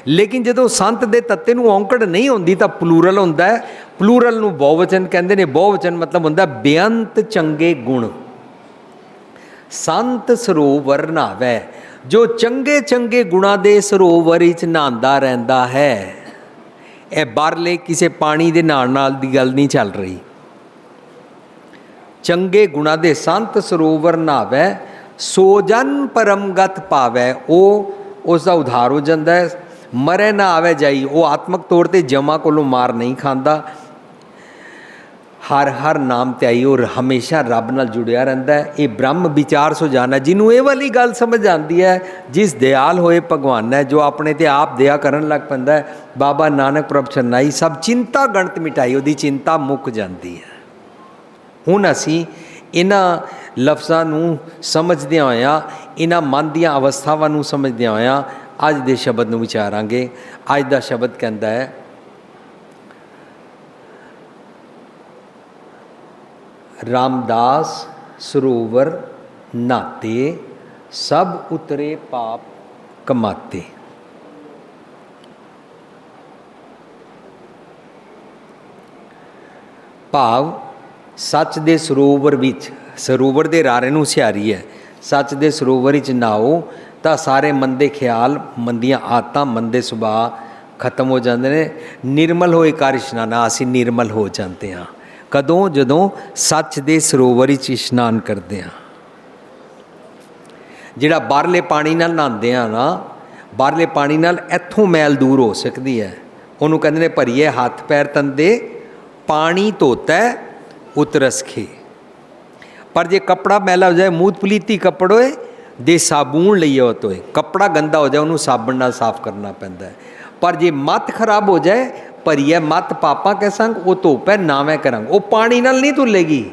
ਲੇਕਿਨ ਜਦੋਂ ਸੰਤ ਦੇ ਤੱਤੇ ਨੂੰ ਔਂਕੜ ਨਹੀਂ ਹੁੰਦੀ ਤਾਂ ਪਲੂਰਲ ਹੁੰਦਾ ਹੈ। ਪਲੂਰਲ ਨੂੰ ਬਹੁਵਚਨ ਕਹਿੰਦੇ ਨੇ। ਬਹੁਵਚਨ ਮਤਲਬ ਹੁੰਦਾ ਬੇਅੰਤ ਚੰਗੇ ਗੁਣ। ਸੰਤ ਸਰੋਵਰ ਨਹਾਵੈ, ਜੋ ਚੰਗੇ ਚੰਗੇ ਗੁਣਾਂ ਦੇ ਸਰੋਵਰ ਵਿੱਚ ਨਹਾਉਂਦਾ ਰਹਿੰਦਾ ਹੈ। ਇਹ ਬਾਹਰਲੇ ਕਿਸੇ ਪਾਣੀ ਦੇ ਨਹਾਉਣ ਨਾਲ ਦੀ ਗੱਲ ਨਹੀਂ ਚੱਲ ਰਹੀ। ਚੰਗੇ ਗੁਣਾਂ ਦੇ ਸੰਤ ਸਰੋਵਰ ਨਹਾਵੈ, ਸੋ ਜਨ ਪਰਮਗਤ ਪਾਵੈ। ਉਹ ਉਸ ਦਾ ਉਧਾਰ ਹੋ ਜਾਂਦਾ ਹੈ। ਮਰੇ ਨਾ ਆਵੇ ਜਾਈ, ਉਹ ਆਤਮਕ ਤੌਰ 'ਤੇ ਜਮਾ ਕੋਲੋਂ ਮਾਰ ਨਹੀਂ ਖਾਂਦਾ। ਹਰ ਹਰ ਨਾਮ ਤੇ ਆਈ, ਔਰ ਹਮੇਸ਼ਾ ਰੱਬ ਨਾਲ ਜੁੜਿਆ ਰਹਿੰਦਾ ਹੈ। ਇਹ ਬ੍ਰਹਮ ਵਿਚਾਰ ਸੋ ਜਾਣਾ। ਜਿਹਨੂੰ ਇਹ ਵਾਲੀ ਗੱਲ ਸਮਝ ਆਉਂਦੀ ਹੈ, ਜਿਸ ਦਿਆਲ ਹੋਏ ਭਗਵਾਨ ਹੈ, ਜੋ ਆਪਣੇ ਤੇ ਆਪ ਦਇਆ ਕਰਨ ਲੱਗ ਪੈਂਦਾ ਹੈ। ਬਾਬਾ ਨਾਨਕ ਪ੍ਰਭ ਚਰਨਾਈ ਸਭ ਚਿੰਤਾ ਗਣਤ ਮਿਟਾਈ, ਉਹਦੀ ਚਿੰਤਾ ਮੁੱਕ ਜਾਂਦੀ ਹੈ। ਹੁਣ ਅਸੀਂ ਇਹਨਾਂ ਲਫ਼ਜ਼ਾਂ ਨੂੰ ਸਮਝਦਿਆਂ ਹੋਇਆਂ, ਇਹਨਾਂ ਮਨ ਦੀਆਂ ਅਵਸਥਾਵਾਂ ਨੂੰ ਸਮਝਦਿਆਂ ਹੋਇਆਂ ਅੱਜ ਦੇ ਸ਼ਬਦ ਨੂੰ ਵਿਚਾਰਾਂਗੇ। ਅੱਜ ਦਾ ਸ਼ਬਦ ਕਹਿੰਦਾ ਹੈ, ਰਾਮਦਾਸ ਸਰੋਵਰ ਨਾਤੇ ਸਭ ਉਤਰੇ ਪਾਪ ਕਮਾਤੇ। ਭਾਵ ਸੱਚ ਦੇ ਸਰੋਵਰ ਵਿੱਚ, ਸਰੋਵਰ ਦੇ ਰਾਰੇ ਨੂੰ ਸਿਹਾਰੀ ਹੈ। ਸੱਚ ਦੇ ਸਰੋਵਰ ਵਿੱਚ ਨਹਾਓ ਤਾਂ ਸਾਰੇ ਮੰਦੇ ਖਿਆਲ, ਮੰਦੀਆਂ ਆਦਤਾਂ, ਮੰਦੇ ਸੁਭਾਅ ਖਤਮ ਹੋ ਜਾਂਦੇ ਨੇ। ਨਿਰਮਲ ਹੋਏ ਕਰ ਇਸ਼ਨਾਨਾ, ਅਸੀਂ ਨਿਰਮਲ ਹੋ ਜਾਂਦੇ ਹਾਂ। ਕਦੋਂ? ਜਦੋਂ ਸੱਚ ਦੇ ਸਰੋਵਰ ਵਿੱਚ ਇਸ਼ਨਾਨ ਕਰਦੇ ਹਾਂ। ਜਿਹੜਾ ਬਾਹਰਲੇ ਪਾਣੀ ਨਾਲ ਨਹਾਉਂਦੇ ਆ ਨਾ, ਬਾਹਰਲੇ ਪਾਣੀ ਨਾਲ ਇੱਥੋਂ ਮੈਲ ਦੂਰ ਹੋ ਸਕਦੀ ਹੈ। ਉਹਨੂੰ ਕਹਿੰਦੇ ਨੇ ਭਰੀਏ ਹੱਥ ਪੈਰ ਤੰਦੇ ਪਾਣੀ ਧੋਤਾ ਉਤਰਸ खे। पर जे कपड़ा मैला हो जाए, मूत पलीती कपड़ो दे साबुन लईए तो कपड़ा गंदा हो जाए, उन्होंने साबुन नाल साफ करना पैंदा है। पर जे मत खराब हो जाए, भरीए मत पापा के संग, वो धोप है नावें करंग, वो पानी नाल नहीं धुलेगी।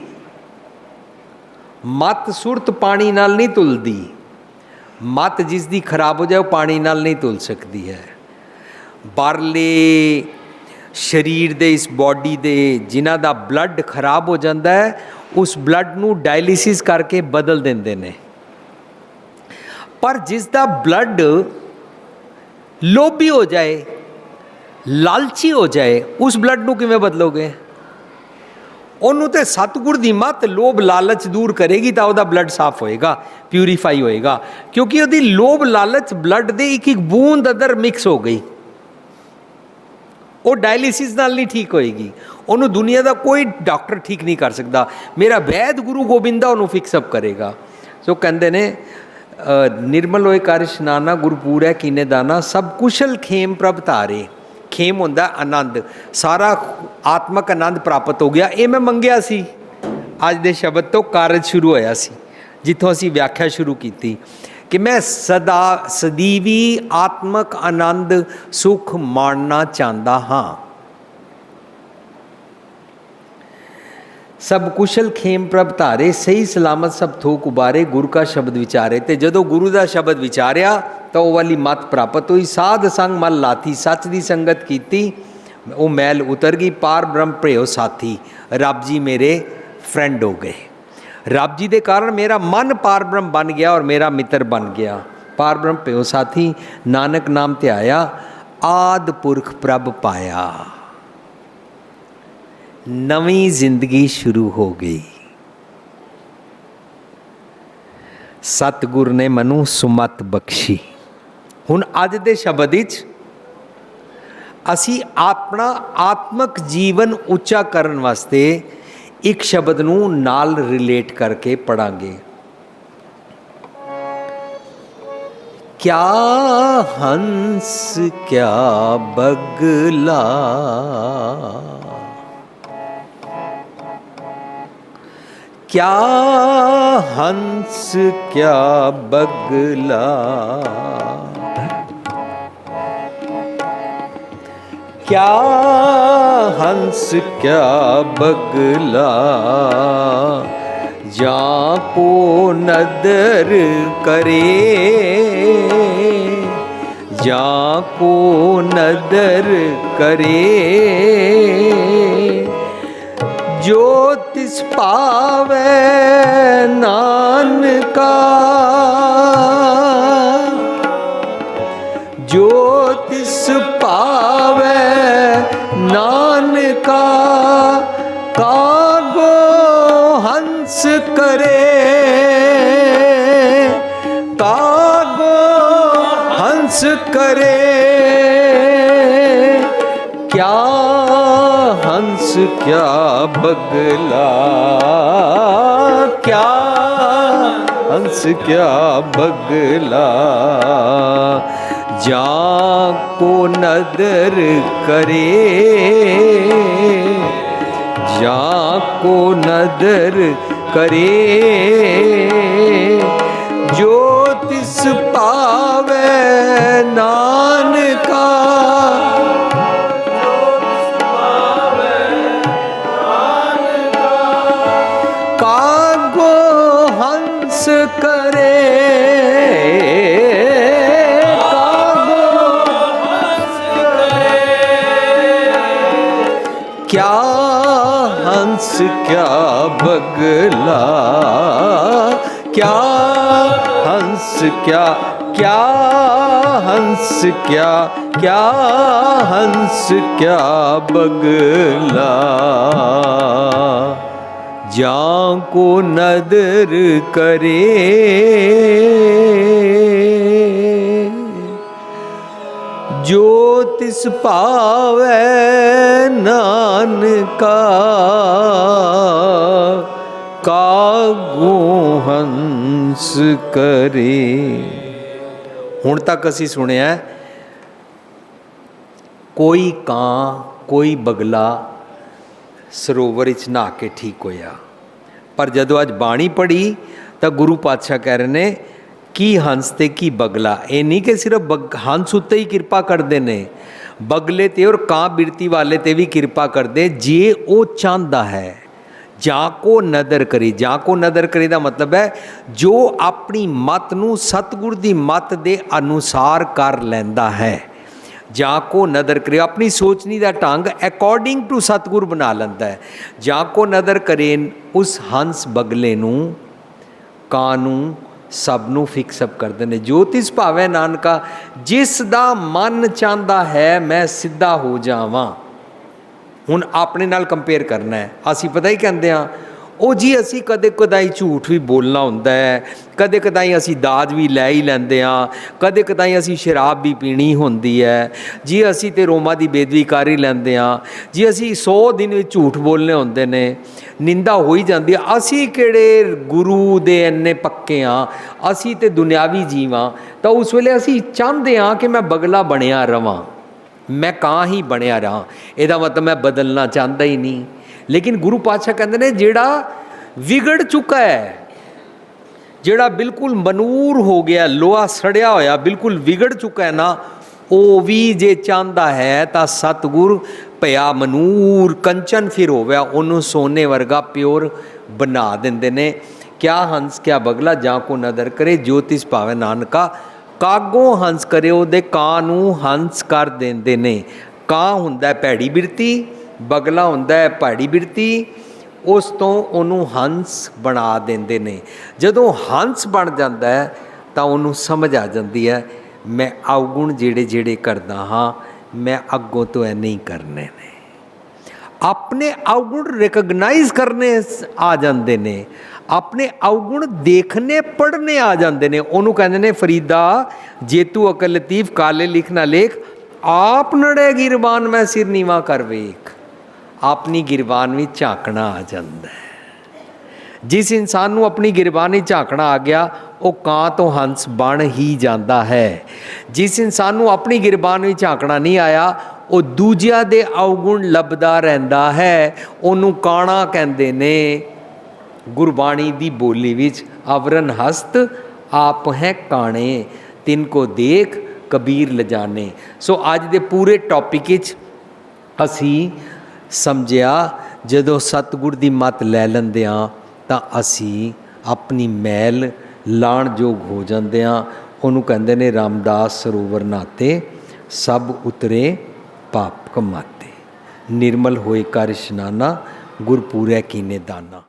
मत सुरत पानी नाल नहीं धुलदी। मत जिसदी खराब हो जाए, वो पानी नाल नहीं धुल सकती है। बारले शरीर दे, इस बॉडी दे जिन्हां दा ब्लड खराब हो जाता है, उस ब्लड नू डायलिसिस करके बदल देंदे ने। पर जिसका ब्लड लोभी हो जाए, लालची हो जाए, उस ब्लड नू किवें बदलोगे? उन्होंने तो सतगुर दी मत लोभ लालच दूर करेगी तो वह ब्लड साफ होएगा, प्यूरीफाई होएगा। क्योंकि वही लोभ लालच ब्लड दे एक एक बूंद अंदर मिक्स हो गई, वो डायलिसिस नाल नहीं ठीक होएगी। उन्होंने दुनिया का कोई डॉक्टर ठीक नहीं कर सकता। मेरा वैद गुरु गोबिंदा उन्होंने फिक्सअप करेगा। सो कहते ने निर्मल होए कर इशनाना, गुरपूर है कीने दाना, सब कुशल खेम प्रभ तारे। खेम होंदा आनंद, सारा आत्मक आनंद प्राप्त हो गया। ये मैं मंगिया सी, अज दे शब्द तो कारज शुरू होया सी, जिथों असीं व्याख्या शुरू की कि मैं सदा सदीवी आत्मक आनंद सुख माणना चाहता हाँ। सब कुशल खेम प्रभ धारे, सही सलामत सब थोक उबारे, गुरु का शब्द विचारे। तो जदों गुरु का शब्द विचारिया तो वह वाली मत प्राप्त हुई। साध संग मल लाथी, सच की संगत कीती, वो मैल उतर गई। पार ब्रह्म प्रियो साथी, रब जी मेरे फ्रेंड हो गए। रब जी के कारण मेरा मन पार ब्रह्म बन गया और मेरा मित्र बन गया। पार ब्रह्म प्रियो साथी, नानक नाम ध्याया, आद पुरख प्रभ पाया। नवी जिंदगी शुरू हो गई। सतगुर ने मनु सुमत बख्शी। हुण अज दे शब्द विच असी अपना आत्मक जीवन उच्चा करन वास्ते एक शब्द नूं नाल रिलेट करके पढ़ांगे। क्या हंस क्या बगला, क्या हंस क्या बगला, क्या हंस क्या बगला, जाको नदर करे, जाको नदर करे, जो तिस पावे नानका, जो तिस पावे नानका, कागो हंस करे, कागो हंस करे, क्या हंस क्या बगला, क्या हंस क्या बगला, जाको नदर करे, जाको नदर करे, जो तिस पावे नानका, कागो हंस करे, क्या हंस क्या बगला, क्या हंस क्या, क्या हंस क्या, क्या हंस क्या बगला, जाको नदर करे, जो तिस पावे नानका, कागो हंस करे। हुण तक असी सुनिया कोई कां कोई बगला सरोवर च नहा के ठीक होया, पर जदों अज बाणी पढ़ी तो गुरु पातशाह कह रहे ने की हंस ते की बगला। ये नहीं कि सिर्फ हंस उत्ते ही कृपा करते ने, बगले ते और कां बिरती वाले ते भी कृपा करते जे वो चाहता है। जाको नदर करी, जाको नदर करी का मतलब है जो अपनी मत नूं सतगुर दी मत दे अनुसार कर लैंदा है। जाको नदर करे, अपनी सोचनी का ढंग अकॉर्डिंग टू सतगुर बना लेंदा है। जाको नदर करे उस हंस बगले नूं कां नूं सब नूं फिक्सअप करते हैं। ज्योतिष भावे नानका, जिस दा मन चाहता है मैं सीधा हो जावां। हुण अपने नाल कंपेयर करना है, असी पता ही कहते हैं ਉਹ जी असी कदे कदाई झूठ भी बोलना होंदा है, कदे कदाई असी दाज भी लै ही लैंदे हाँ, कदे कदाई असी शराब भी पीनी होंदी है जी, असी तो रोमा की बेदबी कर ही लैंदे हाँ जी, असी 100 दिन झूठ बोलने होंदे ने, निंदा हो ही जाती है। असी किहड़े गुरु दे इन्ने पक्के हाँ, असी तो दुनियावी जीव हाँ। तो उस वेले असी चाहते हाँ कि मैं बगला बनिया रवां, मैं कां ही बनिया रहा, ਇਹਦਾ मतलब मैं बदलना चाहता ही नहीं। लेकिन गुरु पातशाह कहते हैं जेड़ा विगड़ चुका है, जेड़ा बिल्कुल मनूर हो गया, लोहा सड़िया होया बिल्कुल विगड़ चुका है ना, वो भी जे चाहता है तो सतगुर ਭਇਆ ਮਨੂਰ ਕੰਚਨ ਫਿਰ ਹੋਵਿਆ, ਉਹਨੂੰ ਸੋਨੇ ਵਰਗਾ ਪਿਓਰ ਬਣਾ ਦਿੰਦੇ ਨੇ। ਕਿਆ ਹੰਸ ਕਿਆ ਬਗਲਾ ਜਾਂ ਕੋ ਨਦਰ ਕਰੇ, ਜੋ ਤਿਸ ਭਾਵੇਂ ਨਾਨਕਾ। ਕਾਗੋਂ ਹੰਸ ਕਰੇ, ਉਹਦੇ ਕਾਂ ਨੂੰ ਹੰਸ ਕਰ ਦਿੰਦੇ ਨੇ। ਕਾਂ ਹੁੰਦਾ ਭੈੜੀ ਬਿਰਤੀ, ਬਗਲਾ ਹੁੰਦਾ ਭੈੜੀ ਬਿਰਤੀ, ਉਸ ਤੋਂ ਉਹਨੂੰ ਹੰਸ ਬਣਾ ਦਿੰਦੇ ਨੇ। ਜਦੋਂ ਹੰਸ ਬਣ ਜਾਂਦਾ ਹੈ ਤਾਂ ਉਹਨੂੰ ਸਮਝ ਆ ਜਾਂਦੀ ਹੈ ਮੈਂ ਅਵਗੁਣ ਜਿਹੜੇ ਜਿਹੜੇ ਕਰਦਾ ਹਾਂ ਮੈਂ ਅੱਗੋਂ ਤੋਂ ਇਹ ਨਹੀਂ ਕਰਨੇ ਨੇ। ਆਪਣੇ ਅਵਗੁਣ ਰਿਕਗਨਾਈਜ਼ ਕਰਨੇ ਆ ਜਾਂਦੇ ਨੇ, ਆਪਣੇ ਅਵਗੁਣ ਦੇਖਣੇ ਪੜ੍ਹਨੇ ਆ ਜਾਂਦੇ ਨੇ। ਉਹਨੂੰ ਕਹਿੰਦੇ ਨੇ ਫਰੀਦਾ ਜੇ ਤੂੰ ਅਕਲ ਲਤੀਫ ਕਾਲੇ ਲਿਖ ਨਾ ਲੇਖ, ਆਪ ਨੜੇ ਗਿਰਬਾਨ ਮੈਂ ਸਿਰ ਨੀਵਾਂ ਕਰ ਵੇਖ। ਆਪਣੀ ਗਿਰਬਾਨ ਵਿੱਚ ਝਾਕਣਾ ਆ ਜਾਂਦਾ ਹੈ। ਜਿਸ ਇਨਸਾਨ ਨੂੰ ਆਪਣੀ ਗਿਰਬਾਨ ਵਿੱਚ ਝਾਕਣਾ ਆ ਗਿਆ ਉਹ ਕਾਂ ਤੋਂ ਹੰਸ ਬਣ ਹੀ ਜਾਂਦਾ ਹੈ। ਜਿਸ ਇਨਸਾਨ ਨੂੰ ਆਪਣੀ ਗਿਰਬਾਨ ਵਿੱਚ ਝਾਕਣਾ ਨਹੀਂ ਆਇਆ ਉਹ ਦੂਜਿਆਂ ਦੇ ਅਵਗੁਣ ਲੱਭਦਾ ਰਹਿੰਦਾ ਹੈ, ਉਹਨੂੰ ਕਾਣਾ ਕਹਿੰਦੇ ਨੇ। ਗੁਰਬਾਣੀ ਦੀ ਬੋਲੀ ਵਿੱਚ ਅਵਰਨ ਹਸਤ ਆਪ ਹੈ ਕਾਣੇ, ਤਿੰਨ ਕੋ ਦੇਖ ਕਬੀਰ ਲਜਾਨੇ। ਸੋ ਅੱਜ ਦੇ ਪੂਰੇ ਟੌਪਿਕ ਵਿੱਚ ਅਸੀਂ ਸਮਝਿਆ ਜਦੋਂ ਸਤਿਗੁਰ ਦੀ ਮੱਤ ਲੈ ਲੈਂਦੇ ਹਾਂ ਤਾਂ ਅਸੀਂ ਆਪਣੀ ਮੈਲ ਲਾਣ ਯੋਗ ਹੋ ਜਾਂਦੇ ਹਾਂ। ਉਹਨੂੰ ਕਹਿੰਦੇ ਨੇ ਰਾਮਦਾਸ ਸਰੋਵਰ ਨਾਤੇ ਸਭ ਉਤਰੇ ਪਾਪ ਕਮਾਤੇ, ਨਿਰਮਲ ਹੋਏ ਕਰ ਇਸ਼ਨਾਨਾ, ਗੁਰਪੂਰੈ ਕੀਨੇ ਦਾਨਾ।